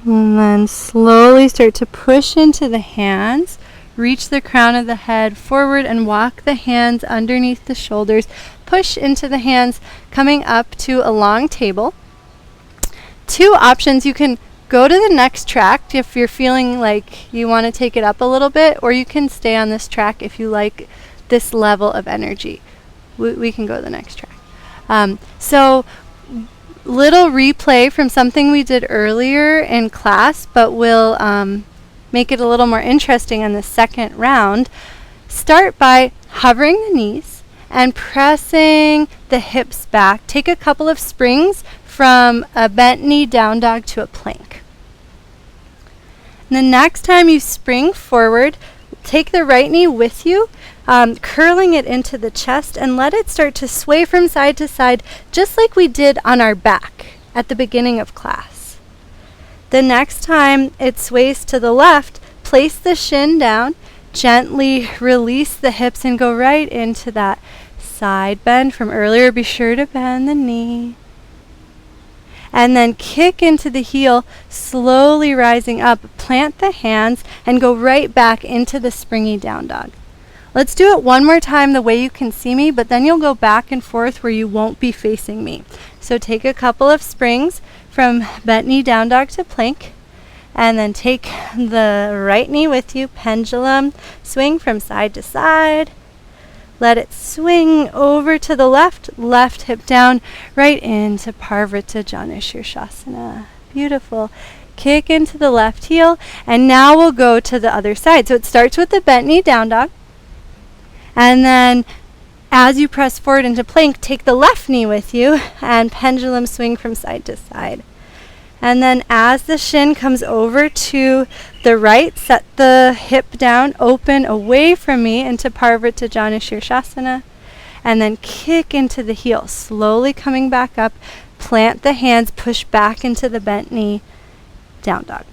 And then slowly start to push into the hands. Reach the crown of the head forward and walk the hands underneath the shoulders. Push into the hands, coming up to a long table. Two options. You can go to the next track if you're feeling like you want to take it up a little bit, or you can stay on this track if you like this level of energy. We can go to the next track. So little replay from something we did earlier in class, but we'll make it a little more interesting in the second round. Start by hovering the knees and pressing the hips back. Take a couple of springs from a bent knee down dog to a plank. And the next time you spring forward, take the right knee with you, curling it into the chest, and let it start to sway from side to side, just like we did on our back at the beginning of class. The next time it sways to the left, place the shin down, gently release the hips, and go right into that side bend from earlier. Be sure to bend the knee. And then kick into the heel, slowly rising up. Plant the hands and go right back into the springy down dog. Let's do it one more time the way you can see me, but then you'll go back and forth where you won't be facing me. So take a couple of springs from bent knee down dog to plank, and then take the right knee with you, pendulum, swing from side to side. Let it swing over to the left hip down, right into Parvrata Janushirsasana. Beautiful. Kick into the left heel, and now we'll go to the other side. So it starts with the bent knee down dog, and then as you press forward into plank, take the left knee with you and pendulum swing from side to side. And then as the shin comes over to the right, set the hip down, open away from me into Parvrata Janushirsasana, and then kick into the heel, slowly coming back up. Plant the hands, push back into the bent knee, down dog.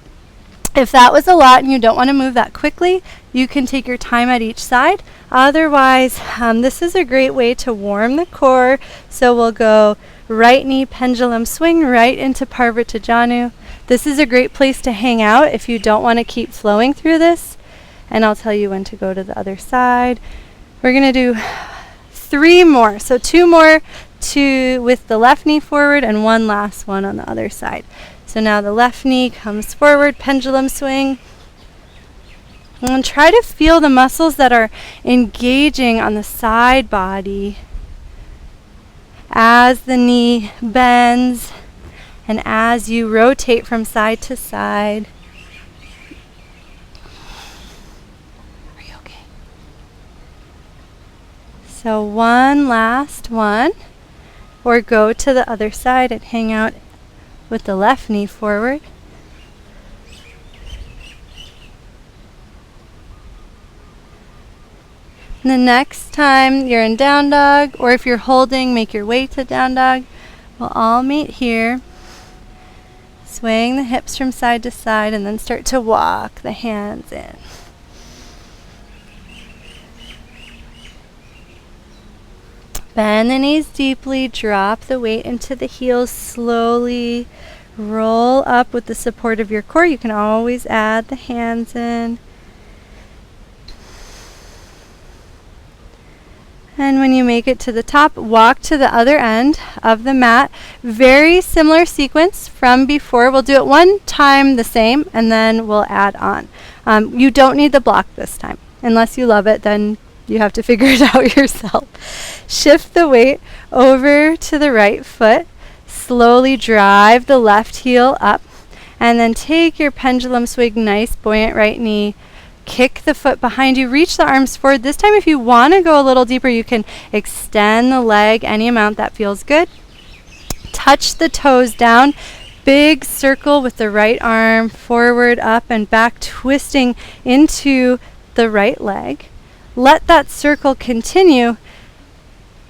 If that was a lot and you don't want to move that quickly, you can take your time at each side. Otherwise, this is a great way to warm the core. So we'll go right knee pendulum swing right into Parvrata Janu. This is a great place to hang out if you don't want to keep flowing through this. And I'll tell you when to go to the other side. We're going to do 3 more. So 2 more with the left knee forward and 1 last one on the other side. So now the left knee comes forward, pendulum swing. And try to feel the muscles that are engaging on the side body as the knee bends and as you rotate from side to side. Are you okay? So one last one, or go to the other side and hang out with the left knee forward. And the next time you're in down dog, or if you're holding, make your way to down dog. We'll all meet here, swaying the hips from side to side, and then start to walk the hands in. Bend the knees deeply, drop the weight into the heels slowly, roll up with the support of your core. You can always add the hands in. And when you make it to the top, walk to the other end of the mat. Very similar sequence from before. We'll do it one time the same, and then we'll add on. You don't need the block this time. Unless you love it, then you have to figure it out yourself. Shift the weight over to the right foot. Slowly drive the left heel up, and then take your pendulum swing, nice buoyant right knee. Kick the foot behind you, reach the arms forward. This time, if you want to go a little deeper, you can extend the leg any amount that feels good. Touch the toes down. Big circle with the right arm forward, up, and back, twisting into the right leg. Let that circle continue.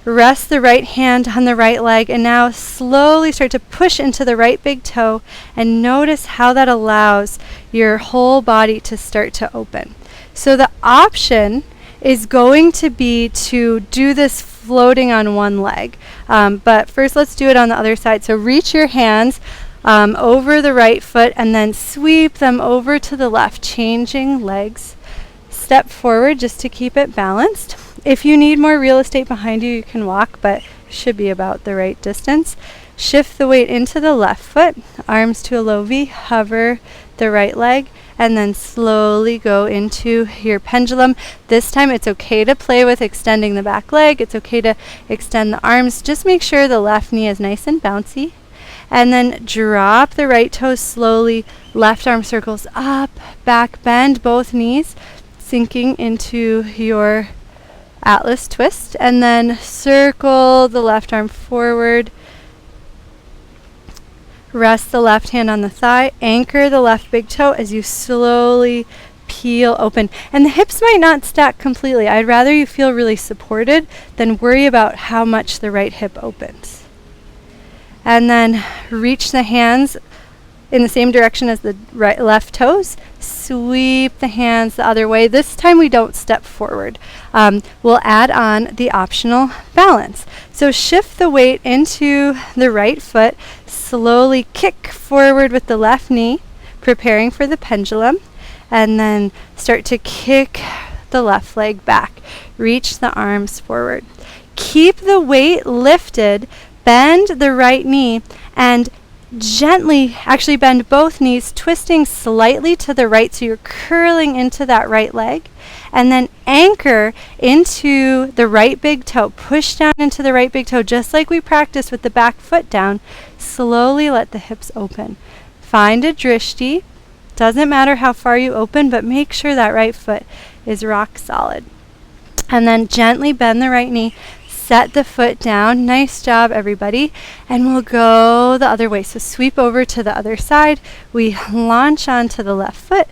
Rest the right hand on the right leg, and now slowly start to push into the right big toe, and notice how that allows your whole body to start to open. So the option is going to be to do this floating on one leg. But first let's do it on the other side. So reach your hands over the right foot and then sweep them over to the left, changing legs. Step forward just to keep it balanced. If you need more real estate behind you, you can walk, but should be about the right distance. Shift the weight into the left foot, arms to a low V, hover the right leg, and then slowly go into your pendulum. This time it's okay to play with extending the back leg. It's okay to extend the arms. Just make sure the left knee is nice and bouncy. And then drop the right toes slowly. Left arm circles up, back, bend both knees, sinking into your Atlas twist. And then circle the left arm forward. Rest the left hand on the thigh. Anchor the left big toe as you slowly peel open. And the hips might not stack completely. I'd rather you feel really supported than worry about how much the right hip opens. And then reach the hands in the same direction as the left toes. Sweep the hands the other way. This time we don't step forward. We'll add on the optional balance. So shift the weight into the right foot. Slowly kick forward with the left knee, preparing for the pendulum. And then start to kick the left leg back. Reach the arms forward. Keep the weight lifted. Bend the right knee and gently, actually bend both knees, twisting slightly to the right so you're curling into that right leg. And then anchor into the right big toe. Push down into the right big toe just like we practiced with the back foot down. Slowly let the hips open. Find a drishti. Doesn't matter how far you open, but make sure that right foot is rock solid. And then gently bend the right knee. Set the foot down. Nice job, everybody. And we'll go the other way. So sweep over to the other side. We launch onto the left foot.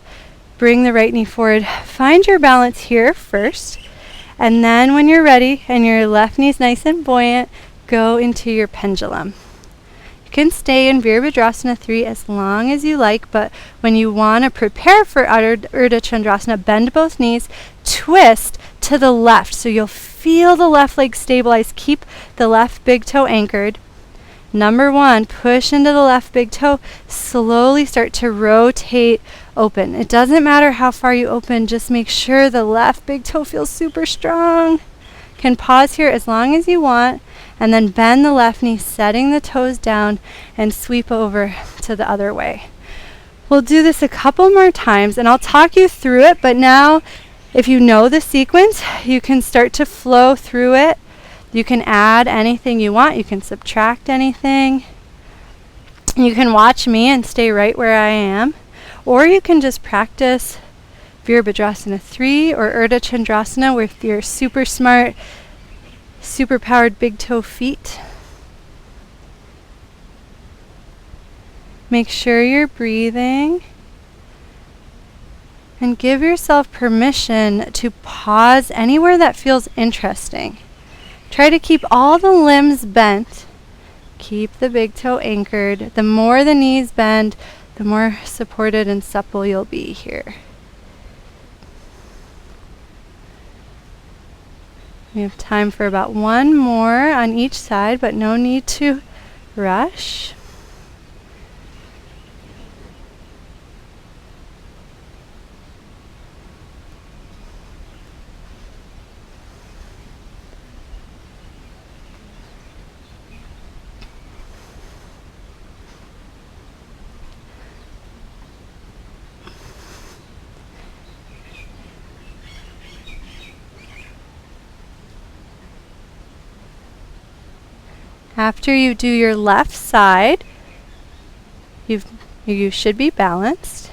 Bring the right knee forward. Find your balance here first. And then when you're ready and your left knee's nice and buoyant, go into your pendulum. You can stay in Virabhadrasana 3 as long as you like, but when you want to prepare for Ardha Chandrasana, bend both knees, twist to the left so you'll feel the left leg stabilize. Keep the left big toe anchored. Number 1, push into the left big toe. Slowly start to rotate open. It doesn't matter how far you open, just make sure the left big toe feels super strong. Can pause here as long as you want, and then bend the left knee, setting the toes down, and sweep over to the other way. We'll do this a couple more times, and I'll talk you through it, but now if you know the sequence, you can start to flow through it. You can add anything you want. You can subtract anything. You can watch me and stay right where I am. Or you can just practice Virabhadrasana 3 or Ardha Chandrasana with your super smart, super powered big toe feet. Make sure you're breathing. And give yourself permission to pause anywhere that feels interesting. Try to keep all the limbs bent. Keep the big toe anchored. The more the knees bend, the more supported and supple you'll be here. We have time for about one more on each side, but no need to rush. After you do your left side, you should be balanced.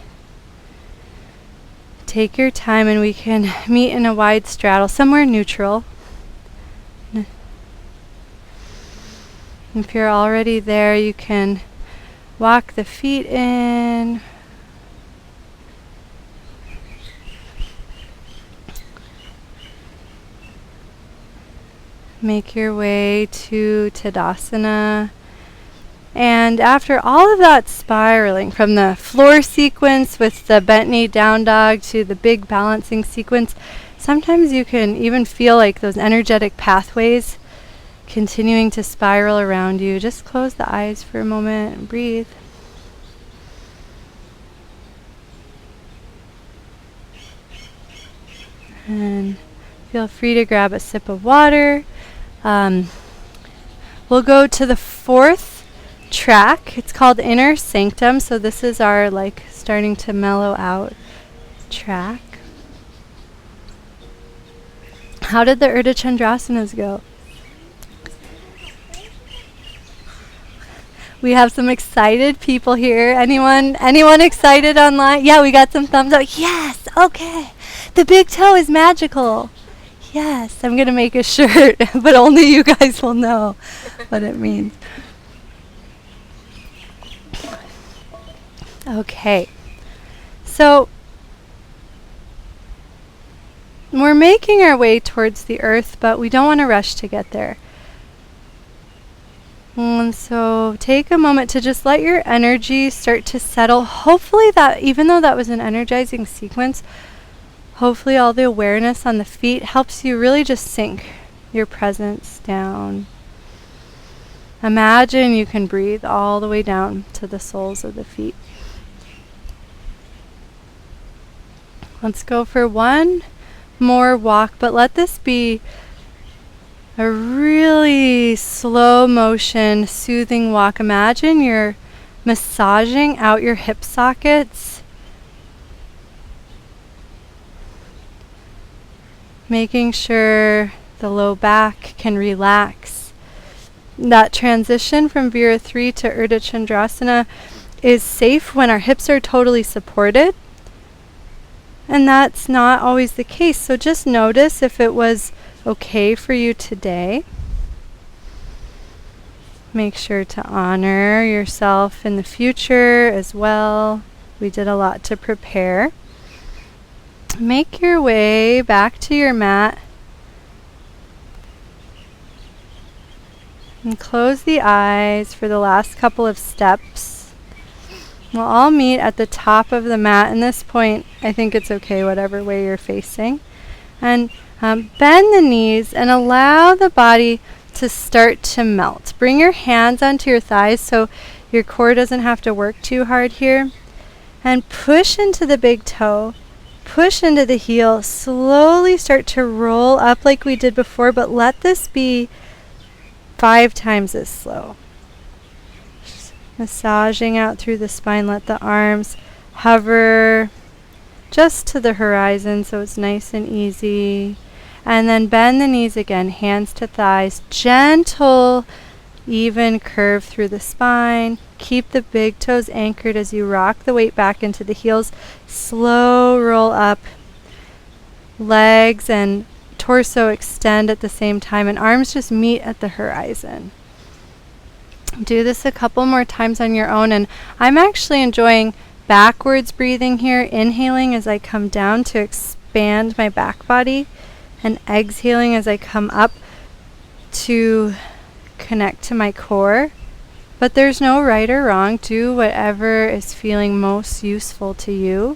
Take your time and we can meet in a wide straddle, somewhere neutral. If you're already there, you can walk the feet in. Make your way to Tadasana. And after all of that spiraling, from the floor sequence with the bent knee down dog to the big balancing sequence, sometimes you can even feel like those energetic pathways continuing to spiral around you. Just close the eyes for a moment and breathe. And feel free to grab a sip of water. We'll go to the fourth track. It's called Inner Sanctum. So this is our starting to mellow out track. How did the Ardha Chandrasanas go? We have some excited people here. Anyone excited online? Yeah, we got some thumbs up. Yes, okay. The big toe is magical. Yes, I'm going to make a shirt, but only you guys will know what it means. Okay. So we're making our way towards the earth, but we don't want to rush to get there. And so take a moment to just let your energy start to settle. Hopefully that, even though that was an energizing sequence, hopefully all the awareness on the feet helps you really just sink your presence down. Imagine you can breathe all the way down to the soles of the feet. Let's go for one more walk, but let this be a really slow motion, soothing walk. Imagine you're massaging out your hip sockets, making sure the low back can relax. That transition from Vira 3 to Ardha Chandrasana is safe when our hips are totally supported. And that's not always the case. So just notice if it was okay for you today. Make sure to honor yourself in the future as well. We did a lot to prepare. Make your way back to your mat. And close the eyes for the last couple of steps. We'll all meet at the top of the mat. At this point, I think it's okay whatever way you're facing. And bend the knees and allow the body to start to melt. Bring your hands onto your thighs so your core doesn't have to work too hard here. And push into the big toe. Push into the heel. Slowly start to roll up like we did before, but let this be 5 times as slow. Just massaging out through the spine. Let the arms hover just to the horizon so it's nice and easy. And then bend the knees again, hands to thighs. Gentle, even curve through the spine. Keep the big toes anchored as you rock the weight back into the heels. Slow roll up. Legs and torso extend at the same time, and arms just meet at the horizon. Do this a couple more times on your own, and I'm actually enjoying backwards breathing here, inhaling as I come down to expand my back body, and exhaling as I come up to connect to my core. But there's no right or wrong. Do whatever is feeling most useful to you.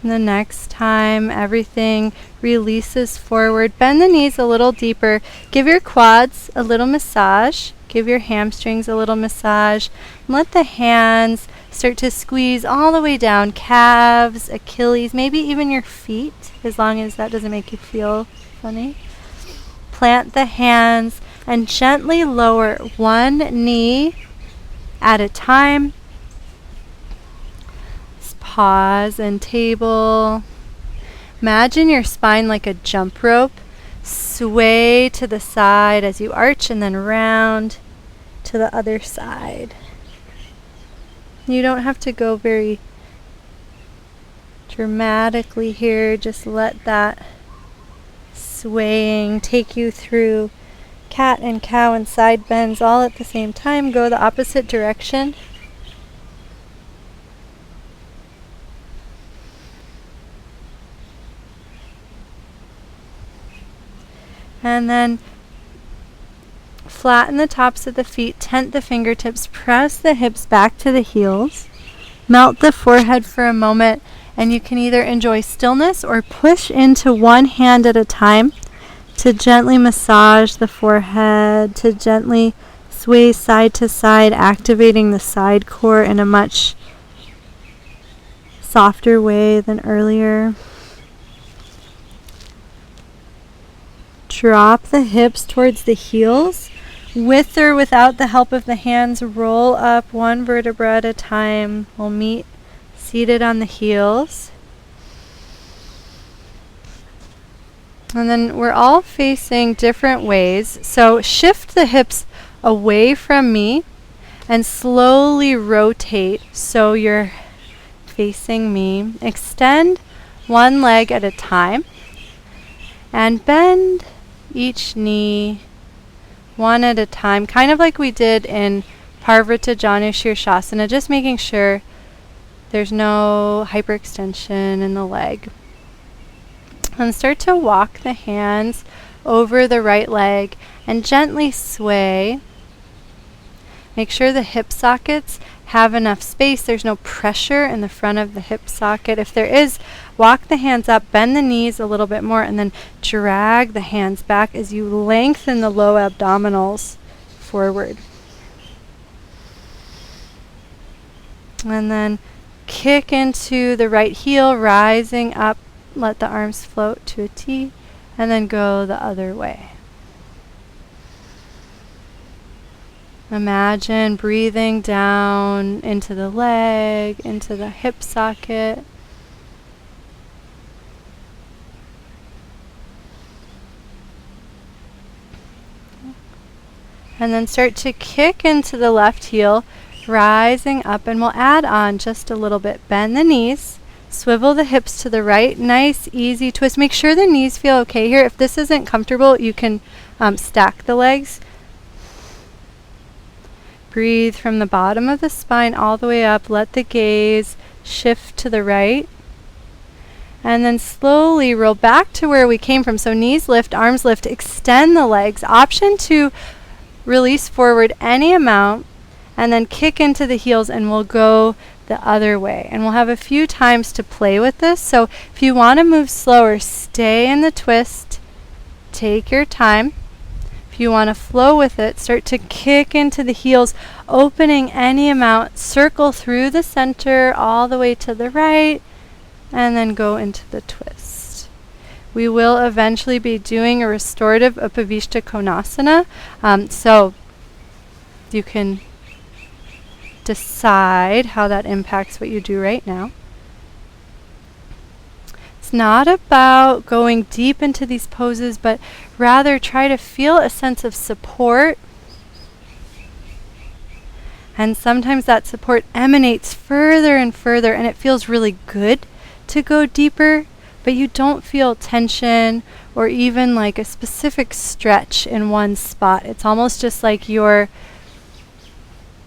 And the next time everything releases forward, bend the knees a little deeper. Give your quads a little massage. Give your hamstrings a little massage. And let the hands start to squeeze all the way down. Calves, Achilles, maybe even your feet, as long as that doesn't make you feel funny. Plant the hands and gently lower one knee at a time. Pause and table. Imagine your spine like a jump rope. Sway to the side as you arch and then round to the other side. You don't have to go very dramatically here. Just let that swaying take you through cat and cow and side bends all at the same time. Go the opposite direction. And then flatten the tops of the feet, tent the fingertips, press the hips back to the heels. Melt the forehead for a moment, and you can either enjoy stillness or push into one hand at a time to gently massage the forehead, to gently sway side to side, activating the side core in a much softer way than earlier. Drop the hips towards the heels. With or without the help of the hands, roll up one vertebra at a time. We'll meet seated on the heels. And then we're all facing different ways. So shift the hips away from me and slowly rotate so you're facing me. Extend one leg at a time and bend each knee one at a time, kind of like we did in Parvrata Janu Shirshasana, just making sure there's no hyperextension in the leg. And start to walk the hands over the right leg and gently sway. Make sure the hip sockets have enough space. There's no pressure in the front of the hip socket. If there is, walk the hands up, bend the knees a little bit more, and then drag the hands back as you lengthen the low abdominals forward. And then kick into the right heel, rising up. Let the arms float to a T, and then go the other way. Imagine breathing down into the leg, into the hip socket. And then start to kick into the left heel, rising up, and we'll add on just a little bit. Bend the knees, swivel the hips to the right, nice easy twist. Make sure the knees feel okay here. If this isn't comfortable, you can stack the legs. Breathe from the bottom of the spine all the way up. Let the gaze shift to the right. And then slowly roll back to where we came from. So knees lift, arms lift, extend the legs. Option to release forward any amount and then kick into the heels, and we'll go the other way. And we'll have a few times to play with this. So if you want to move slower, stay in the twist. Take your time. If you want to flow with it, start to kick into the heels, opening any amount, circle through the center all the way to the right, and then go into the twist. We will eventually be doing a restorative Upavista Konasana, so you can decide how that impacts what you do right now. It's not about going deep into these poses, but rather try to feel a sense of support. And sometimes that support emanates further and further, and it feels really good to go deeper, but you don't feel tension or even like a specific stretch in one spot. It's almost just like your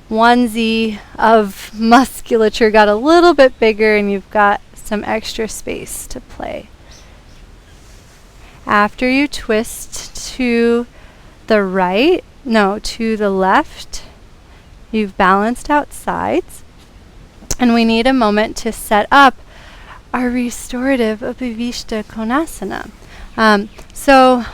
onesie of musculature got a little bit bigger and you've got some extra space to play. After you twist to the right, to the left, you've balanced out sides, and we need a moment to set up our restorative Upavista Konasana. So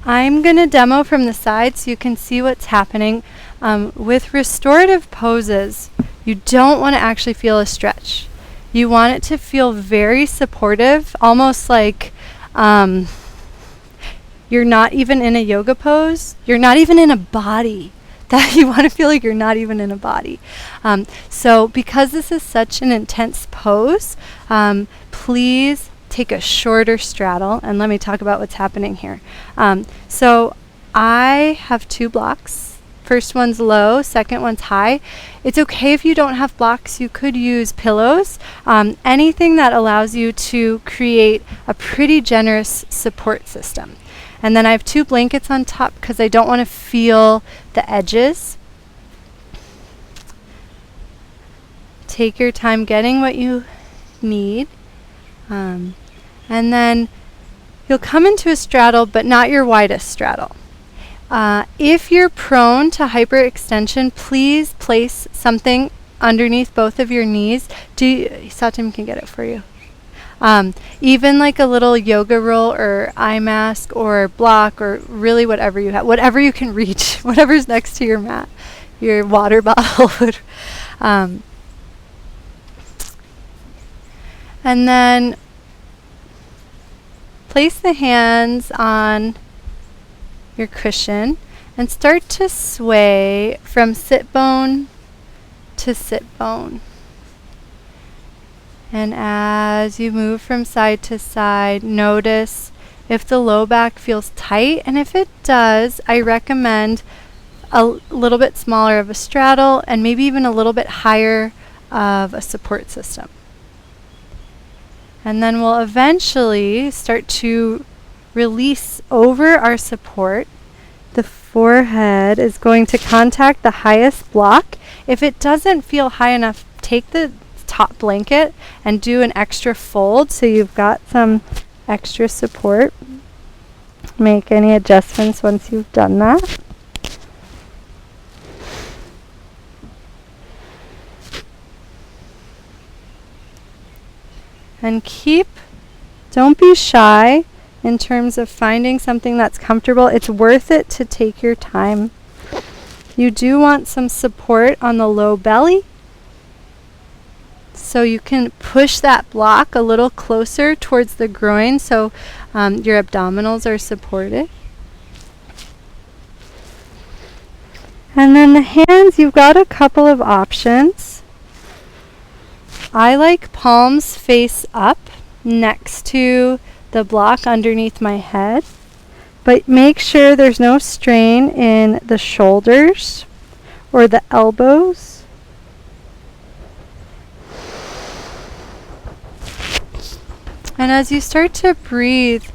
I'm going to demo from the side so you can see what's happening. With restorative poses, you don't want to actually feel a stretch. You want it to feel very supportive, almost like you're not even in a yoga pose. You're not even in a body. That you want to feel like you're not even in a body. So because this is such an intense pose, please take a shorter straddle, and let me talk about what's happening here. So I have 2 blocks. First one's low, second one's high. It's okay if you don't have blocks. You could use pillows, anything that allows you to create a pretty generous support system. And then I have 2 blankets on top because I don't want to feel the edges. Take your time getting what you need. And then You'll come into a straddle, but not your widest straddle. If you're prone to hyperextension, please place something underneath both of your knees. Satim can get it for you. Even like a little yoga roll or eye mask or block or really whatever you have, whatever you can reach, whatever's next to your mat, your water bottle. And then place the hands on your cushion and start to sway from sit bone to sit bone. And as you move from side to side, notice if the low back feels tight, and if it does, I recommend a little bit smaller of a straddle and maybe even a little bit higher of a support system. And then we'll eventually start to release over our support. The forehead is going to contact the highest block. If it doesn't feel high enough, take the top blanket and do an extra fold so you've got some extra support. Make any adjustments once you've done that. And don't be shy in terms of finding something that's comfortable. It's worth it to take your time. You do want some support on the low belly, so you can push that block a little closer towards the groin so your abdominals are supported. And then the hands, you've got a couple of options. I like palms face up next to the block underneath my head, but make sure there's no strain in the shoulders or the elbows. And as you start to breathe,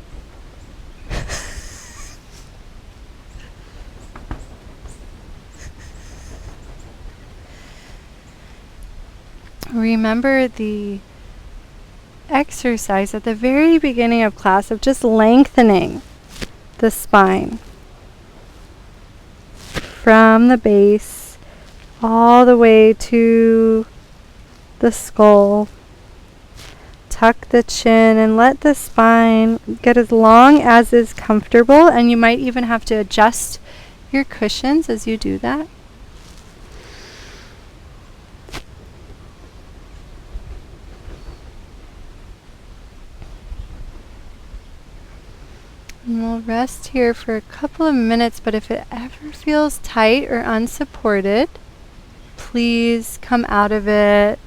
remember the exercise at the very beginning of class of just lengthening the spine from the base all the way to the skull. Tuck the chin and let the spine get as long as is comfortable, and you might even have to adjust your cushions as you do that. And we'll rest here for a couple of minutes, but if it ever feels tight or unsupported, please come out of it.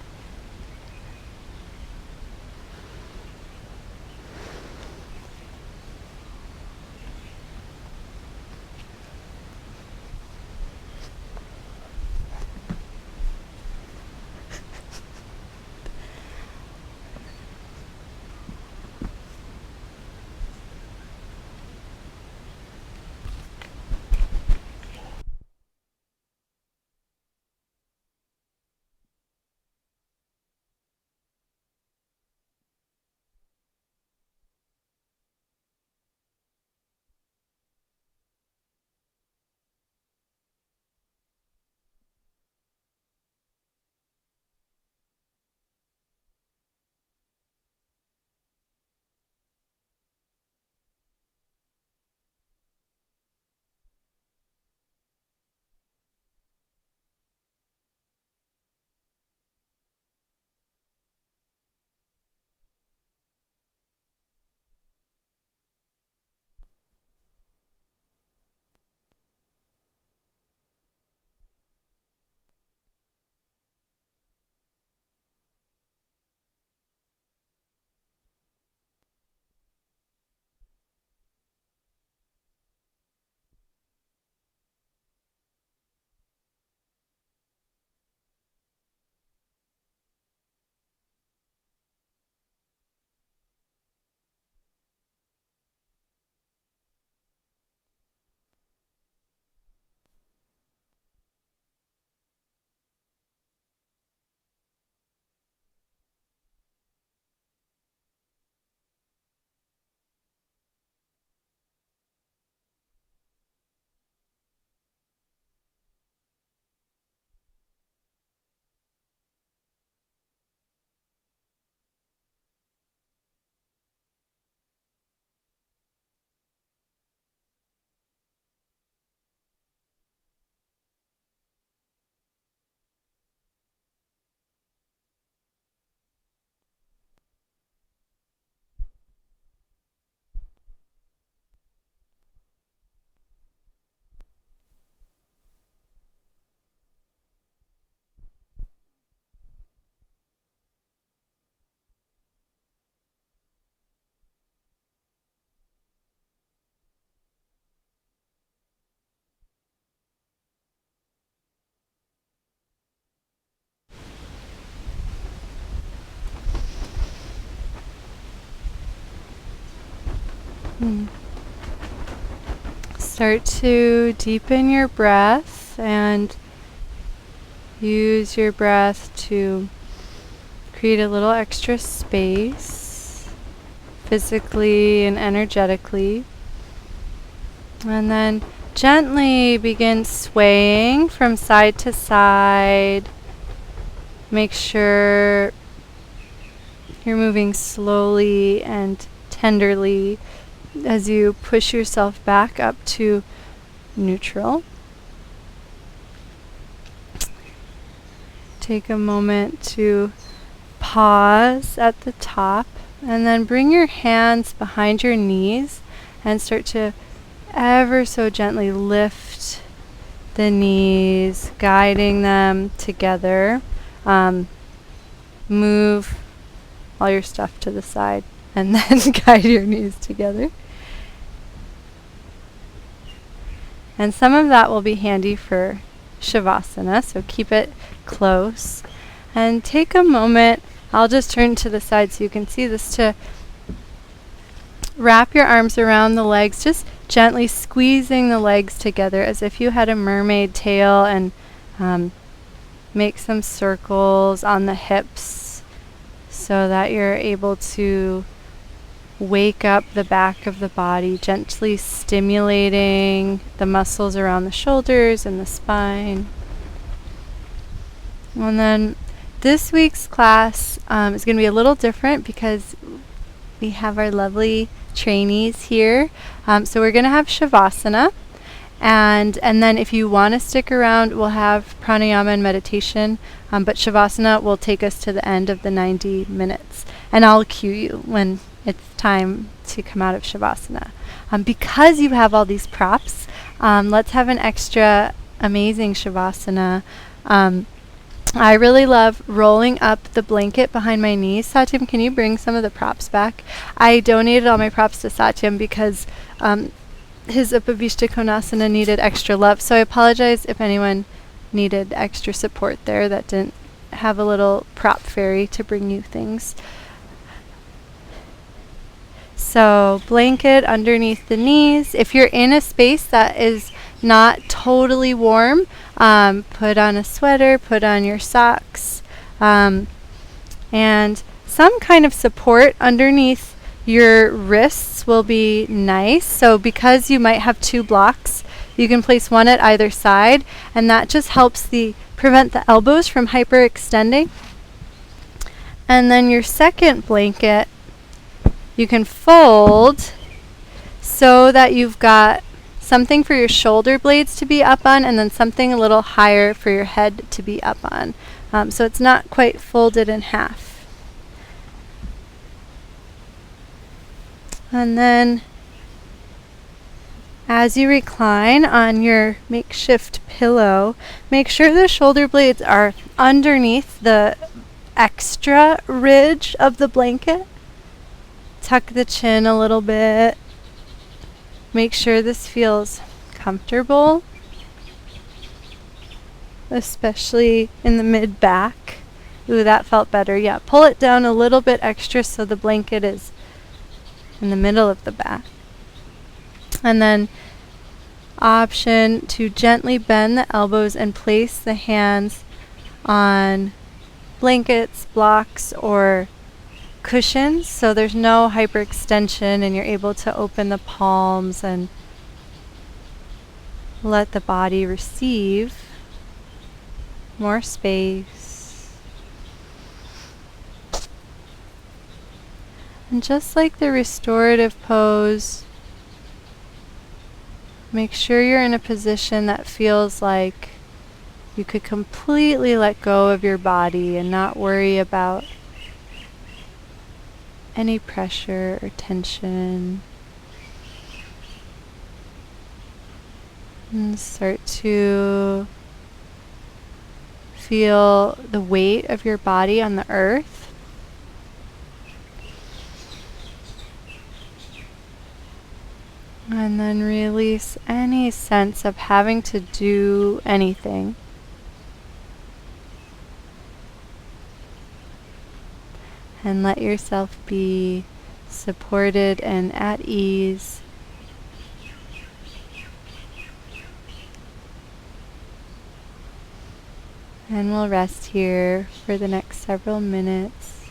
Mm. Start to deepen your breath and use your breath to create a little extra space physically and energetically. And then gently begin swaying from side to side. Make sure you're moving slowly and tenderly as you push yourself back up to neutral. Take a moment to pause at the top and then bring your hands behind your knees and start to ever so gently lift the knees, guiding them together. Move all your stuff to the side and then guide your knees together. And some of that will be handy for Shavasana, so keep it close. And take a moment, I'll just turn to the side so you can see this, to wrap your arms around the legs, just gently squeezing the legs together as if you had a mermaid tail, and make some circles on the hips so that you're able to wake up the back of the body, gently stimulating the muscles around the shoulders and the spine. And then this week's class is going to be a little different because we have our lovely trainees here. So we're going to have Shavasana. And then if you want to stick around, we'll have pranayama and meditation. But Shavasana will take us to the end of the 90 minutes. And I'll cue you when it's time to come out of Shavasana. Because you have all these props, let's have an extra amazing Shavasana. I really love rolling up the blanket behind my knees. Satyam, can you bring some of the props back? I donated all my props to Satyam because his Upavista Konasana needed extra love. So I apologize if anyone needed extra support there that didn't have a little prop fairy to bring you things. So blanket underneath the knees. If you're in a space that is not totally warm, put on a sweater, put on your socks, and some kind of support underneath your wrists will be nice. So because you might have two blocks, you can place one at either side, and that just helps prevent the elbows from hyperextending. And then your second blanket you can fold so that you've got something for your shoulder blades to be up on and then something a little higher for your head to be up on. So it's not quite folded in half. And then as you recline on your makeshift pillow, make sure the shoulder blades are underneath the extra ridge of the blanket. Tuck the chin a little bit. Make sure this feels comfortable, especially in the mid-back. Ooh, that felt better. Yeah, pull it down a little bit extra so the blanket is in the middle of the back. And then option to gently bend the elbows and place the hands on blankets, blocks, or cushions, so there's no hyperextension and you're able to open the palms and let the body receive more space. And just like the restorative pose, make sure you're in a position that feels like you could completely let go of your body and not worry about any pressure or tension. And start to feel the weight of your body on the earth. And then release any sense of having to do anything. And let yourself be supported and at ease. And we'll rest here for the next several minutes.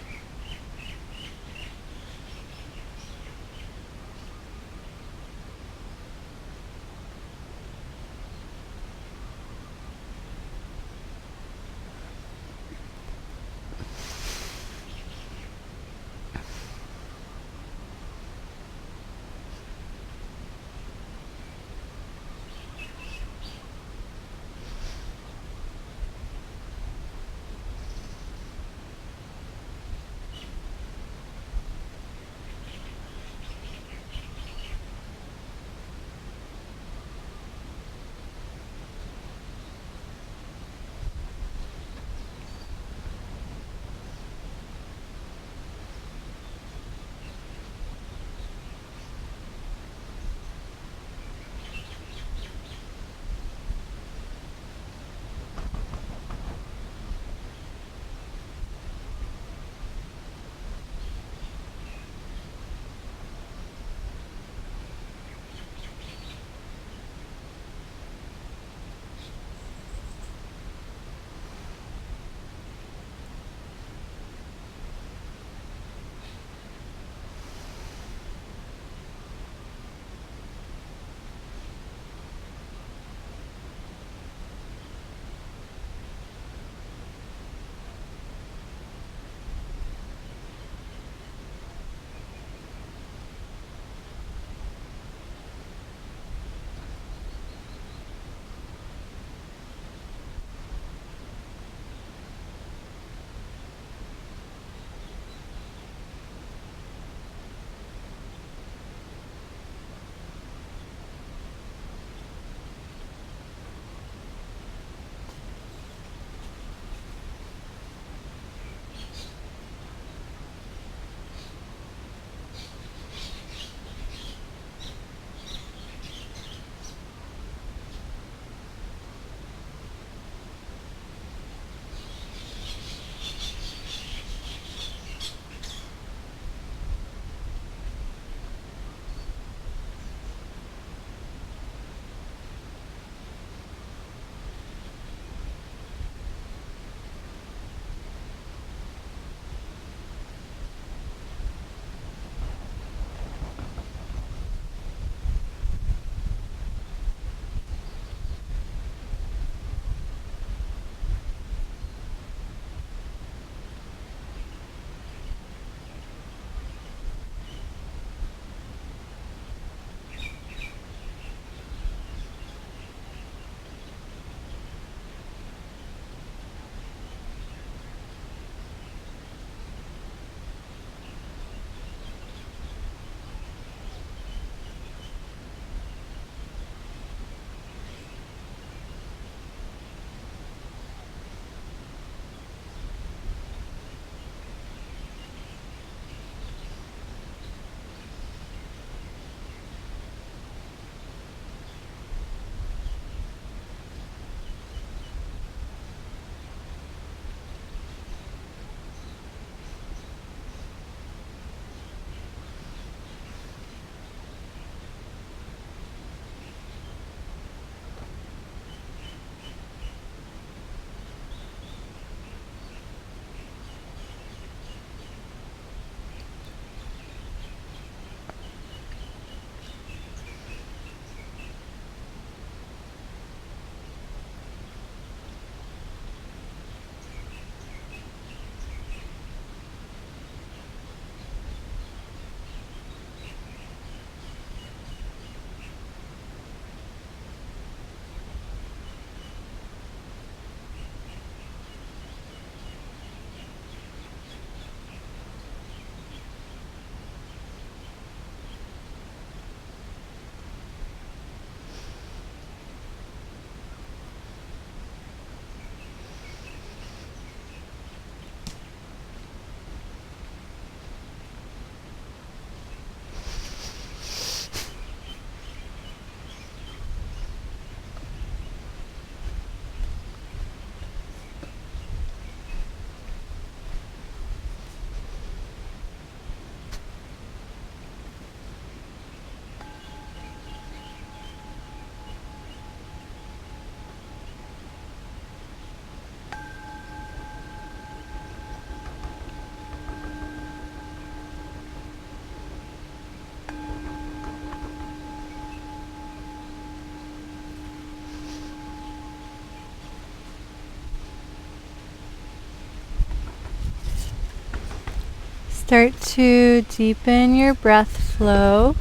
Start to deepen your breath flow.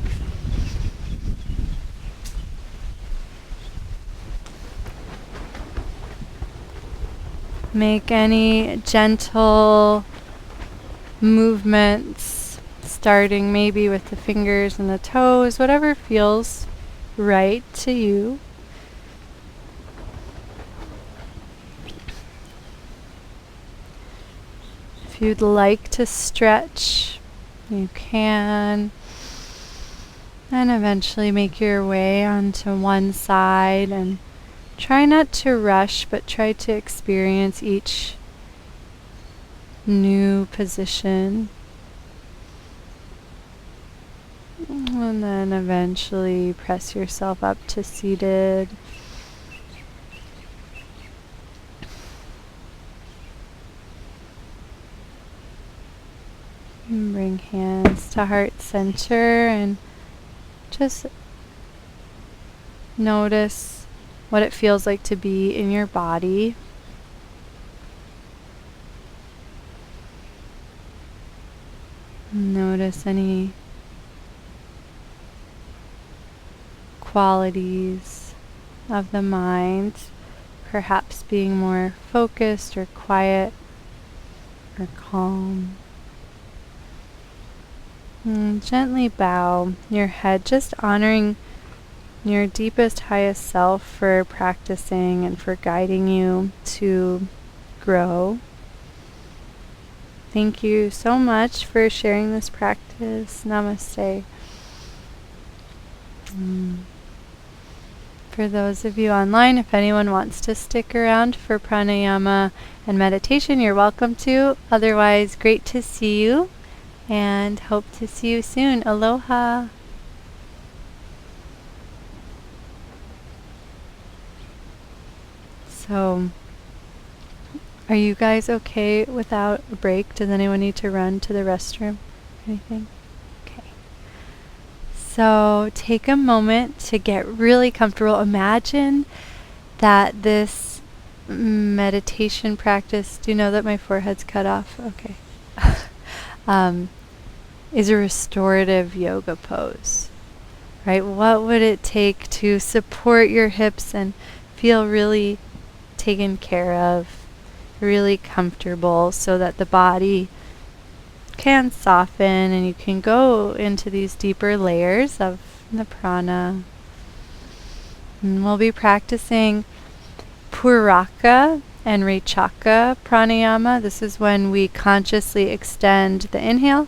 Make any gentle movements, starting maybe with the fingers and the toes, whatever feels right to you. If you'd like to stretch, you can. And eventually make your way onto one side, and try not to rush, but try to experience each new position. And then eventually press yourself up to seated. And bring hands to heart center and just notice what it feels like to be in your body. Notice any qualities of the mind, perhaps being more focused or quiet or calm. And gently bow your head, just honoring your deepest, highest self for practicing and for guiding you to grow. Thank you so much for sharing this practice. Namaste. For those of you online, if anyone wants to stick around for pranayama and meditation, you're welcome to. Otherwise, great to see you and hope to see you soon. Aloha. So, are you guys okay without a break? Does anyone need to run to the restroom? Anything? Okay. So take a moment to get really comfortable. Imagine that this meditation practice, do you know that my forehead's cut off? Okay. Is a restorative yoga pose, right? What would it take to support your hips and feel really taken care of, really comfortable, so that the body can soften and you can go into these deeper layers of the prana. And we'll be practicing Puraka and Rechaka pranayama. This is when we consciously extend the inhale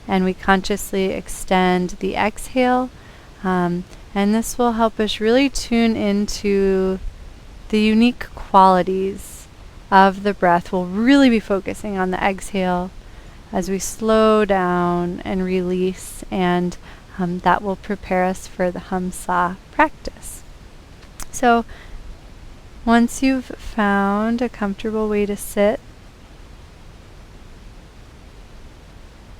and we consciously extend the exhale. And this will help us really tune into the unique qualities of the breath. We'll really be focusing on the exhale as we slow down and release, and that will prepare us for the Hamsa practice. So once you've found a comfortable way to sit,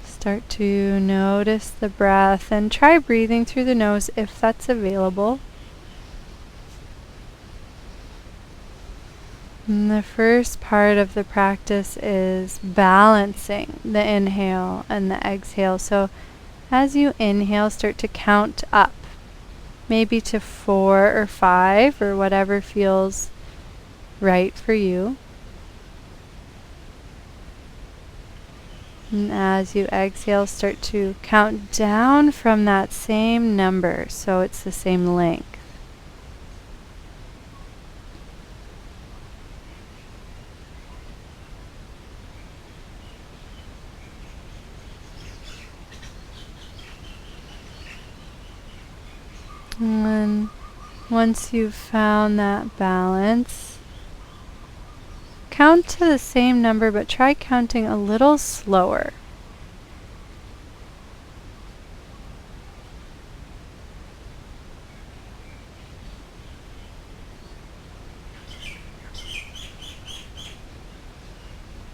start to notice the breath and try breathing through the nose if that's available. And the first part of the practice is balancing the inhale and the exhale. So as you inhale, start to count up, maybe to 4 or 5 or whatever feels right for you. And as you exhale, start to count down from that same number, so it's the same length. And once you've found that balance, count to the same number, but try counting a little slower.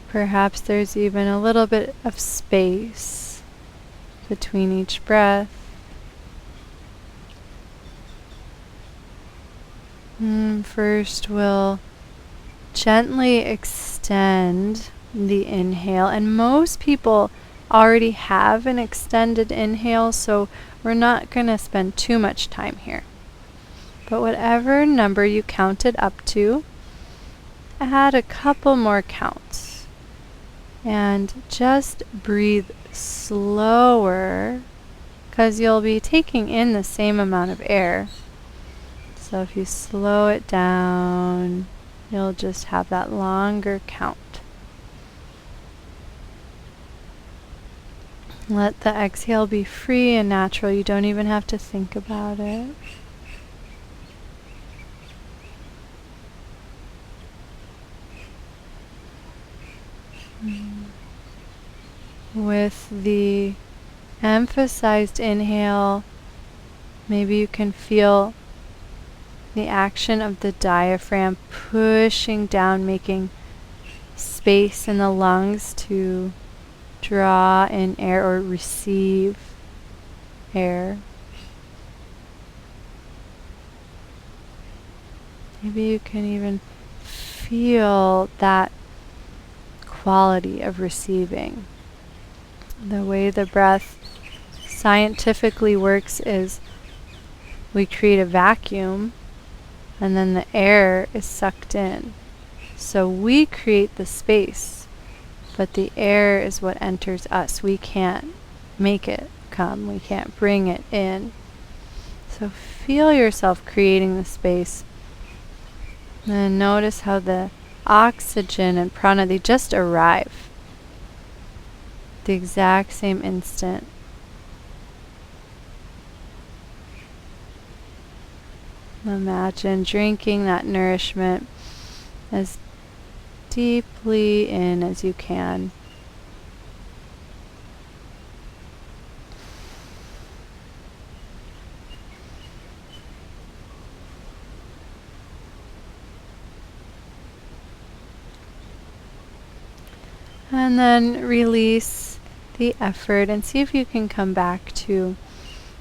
Perhaps there's even a little bit of space between each breath. First, we'll gently extend the inhale, and most people already have an extended inhale, so we're not going to spend too much time here. But whatever number you counted up to, add a couple more counts. And just breathe slower, because you'll be taking in the same amount of air. So if you slow it down, you'll just have that longer count. Let the exhale be free and natural. You don't even have to think about it. With the emphasized inhale, maybe you can feel the action of the diaphragm pushing down, making space in the lungs to draw in air or receive air. Maybe you can even feel that quality of receiving. The way the breath scientifically works is we create a vacuum and then the air is sucked in. So we create the space, but the air is what enters us. We can't make it come. We can't bring it in. So feel yourself creating the space. And notice how the oxygen and prana, they just arrive the exact same instant. Imagine drinking that nourishment as deeply in as you can. And then release the effort and see if you can come back to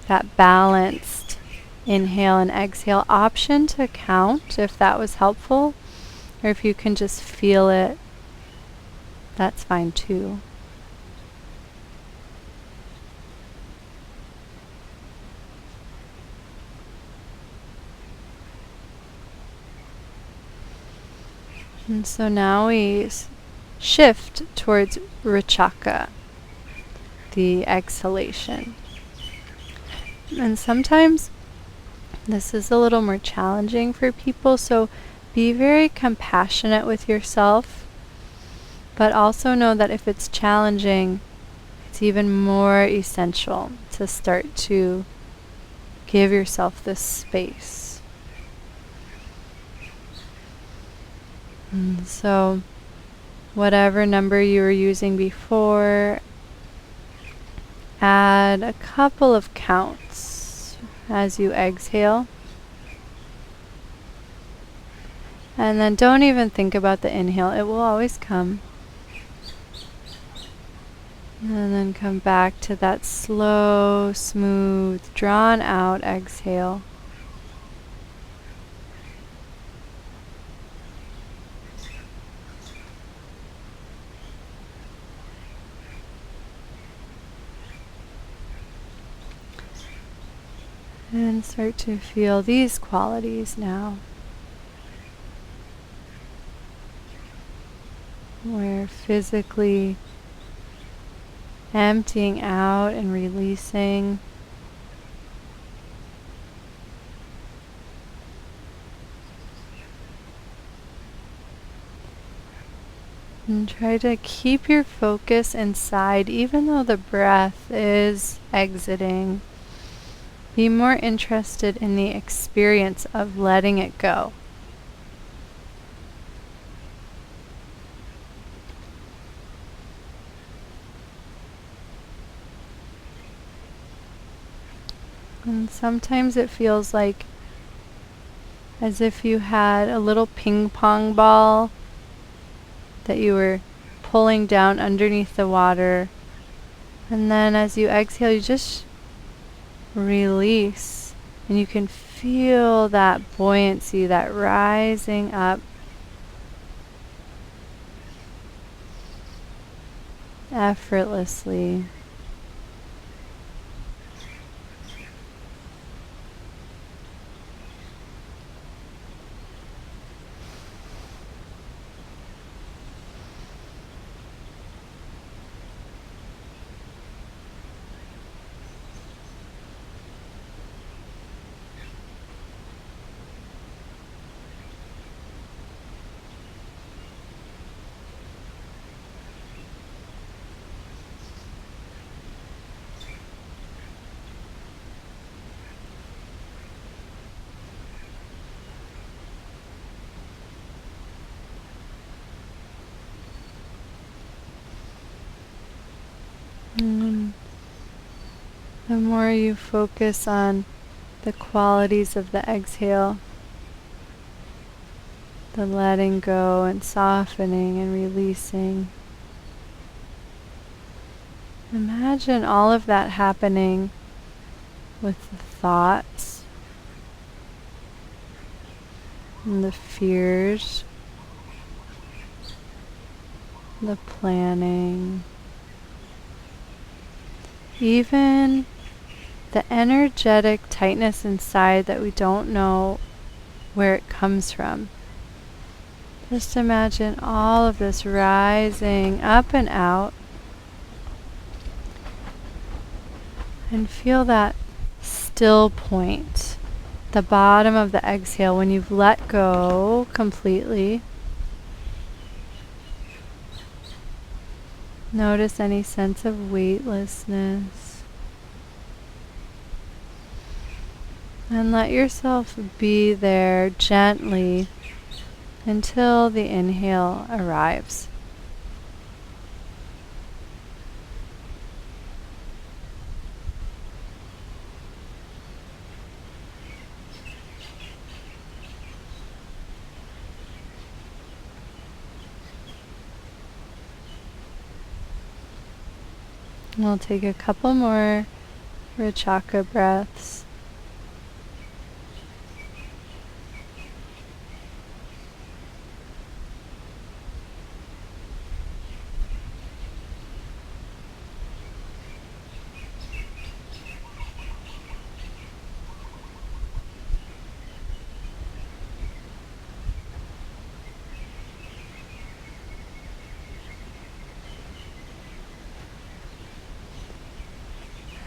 that balanced inhale and exhale. Option to count if that was helpful, or if you can just feel it, that's fine too. And so now we shift towards Rachaka, the exhalation. And sometimes this is a little more challenging for people, so be very compassionate with yourself, but also know that if it's challenging, it's even more essential to start to give yourself this space. And so whatever number you were using before, add a couple of counts as you exhale. And then don't even think about the inhale. It will always come. And then come back to that slow, smooth, drawn out exhale. And start to feel these qualities now. We're physically emptying out and releasing. And try to keep your focus inside, even though the breath is exiting. Be more interested in the experience of letting it go. And sometimes it feels like as if you had a little ping pong ball that you were pulling down underneath the water. And then as you exhale, you just release, and you can feel that buoyancy, that rising up. effortlessly. And the more you focus on the qualities of the exhale, the letting go and softening and releasing, imagine all of that happening with the thoughts and the fears, the planning, even the energetic tightness inside that we don't know where it comes from. Just imagine all of this rising up and out, and feel that still point, the bottom of the exhale when you've let go completely. Notice any sense of weightlessness. And let yourself be there gently until the inhale arrives. We'll take a couple more Rachaka breaths.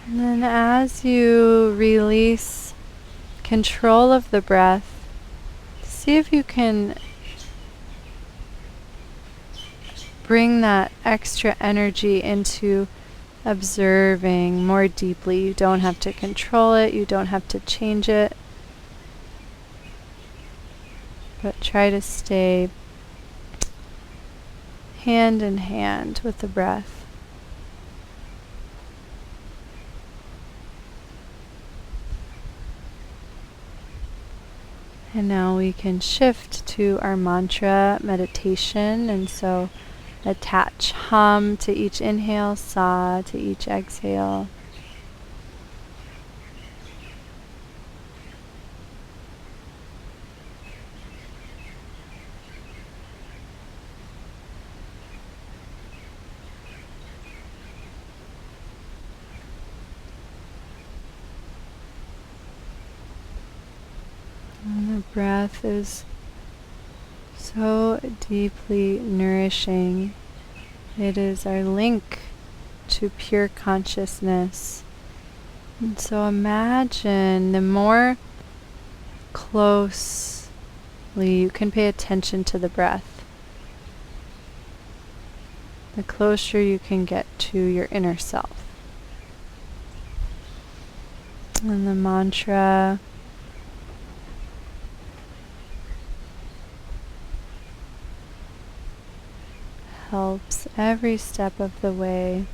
And then as you release control of the breath, see if you can bring that extra energy into observing more deeply. You don't have to control it, you don't have to change it, but try to stay hand in hand with the breath. And now we can shift to our mantra meditation, and so attach hum to each inhale, sa to each exhale. And the breath is so deeply nourishing. It is our link to pure consciousness. And so imagine the more closely you can pay attention to the breath, the closer you can get to your inner self. And the mantra helps every step of the way,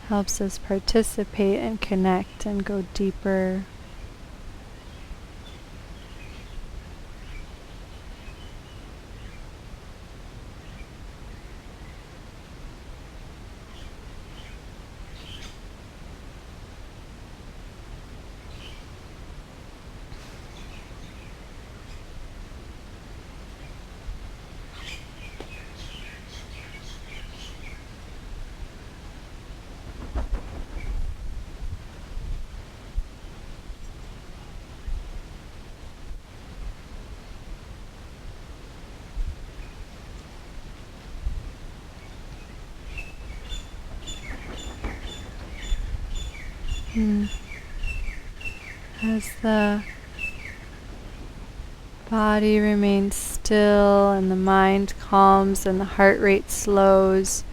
helps us participate and connect and go deeper. As the body remains still and the mind calms and the heart rate slows,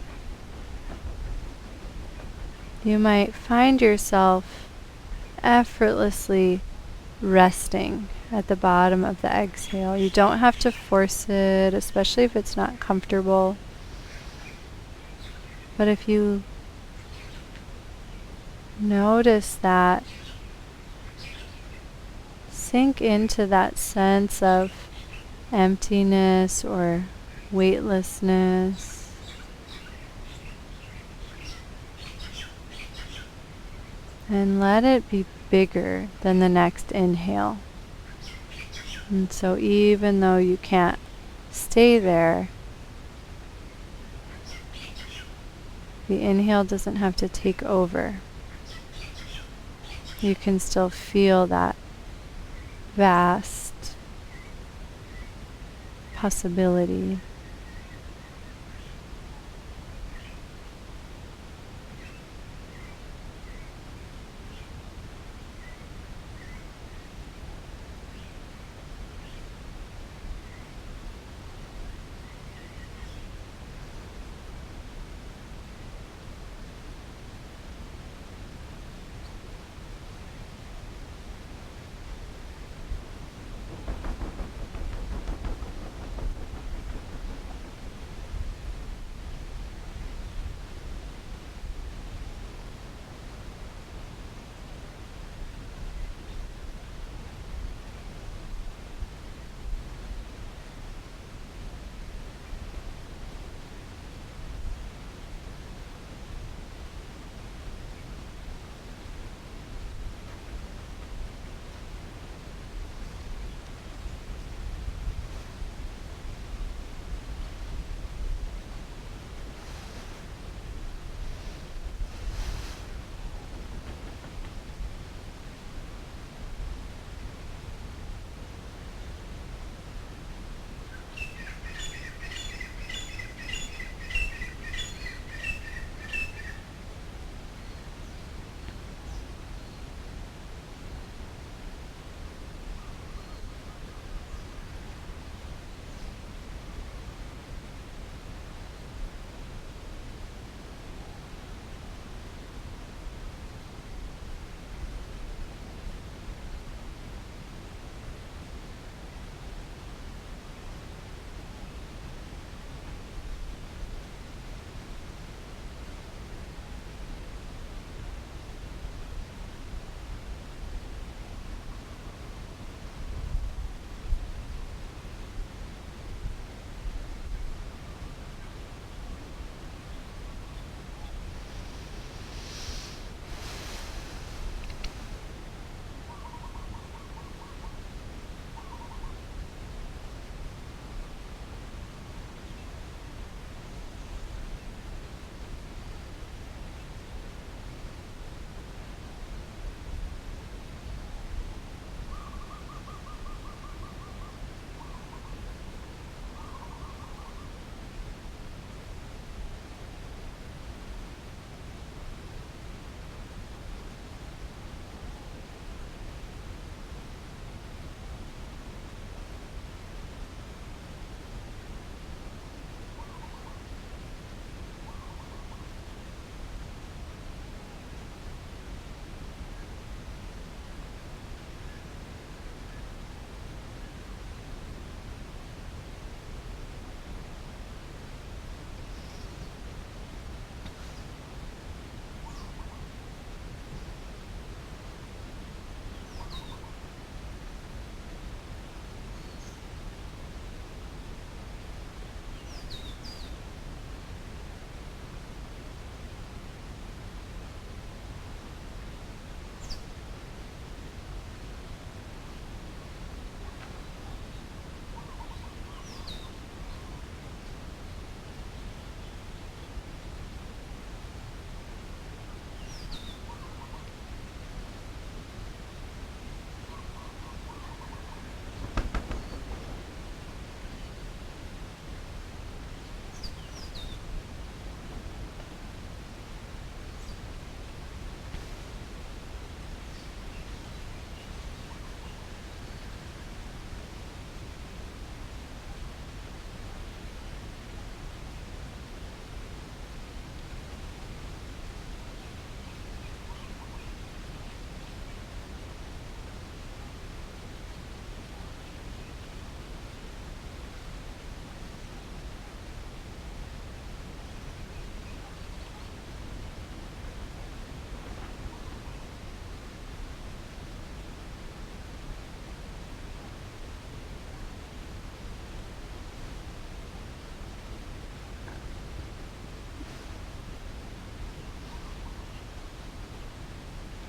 you might find yourself effortlessly resting at the bottom of the exhale. You don't have to force it, especially if it's not comfortable. But if you notice that, sink into that sense of emptiness or weightlessness. And let it be bigger than the next inhale. And so even though you can't stay there, the inhale doesn't have to take over. You can still feel that vast possibility.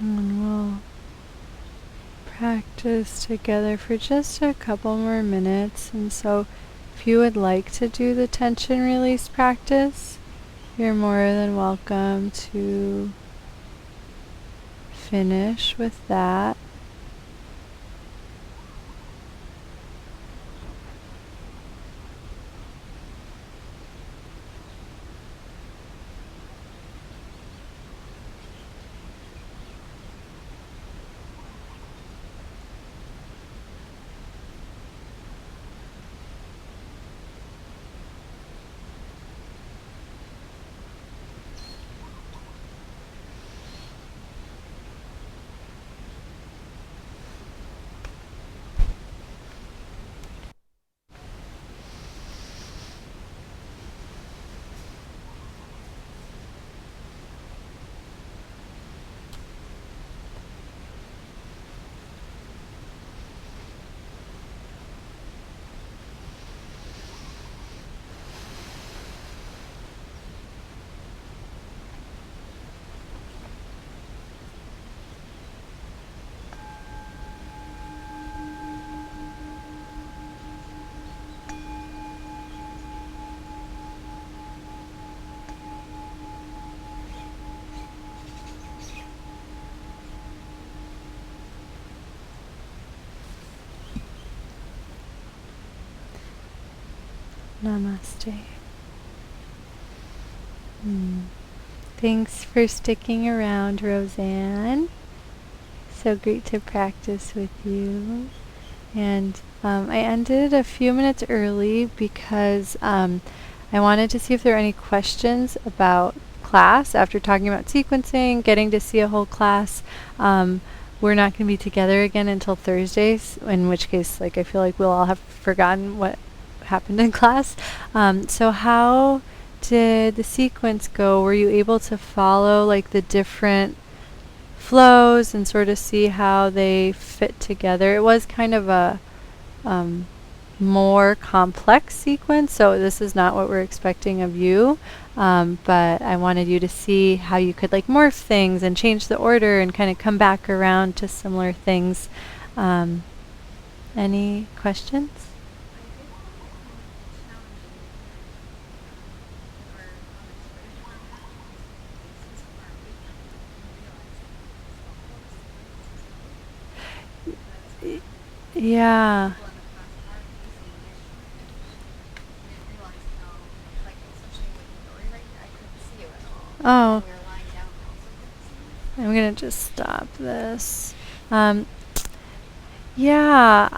And we'll practice together for just a couple more minutes. And so if you would like to do the tension release practice, you're more than welcome to finish with that. Namaste. Thanks for sticking around, Roseanne. So great to practice with you. And I ended a few minutes early because I wanted to see if there are any questions about class after talking about sequencing, getting to see a whole class. We're not going to be together again until Thursdays, in which case, I feel like we'll all have forgotten what happened in class. So how did the sequence go? Were you able to follow the different flows and sort of see how they fit together? It was kind of a more complex sequence, so this is not what we're expecting of you, but I wanted you to see how you could morph things and change the order and kind of come back around to similar things. Any questions? Yeah. Oh, I'm gonna just stop this. Yeah,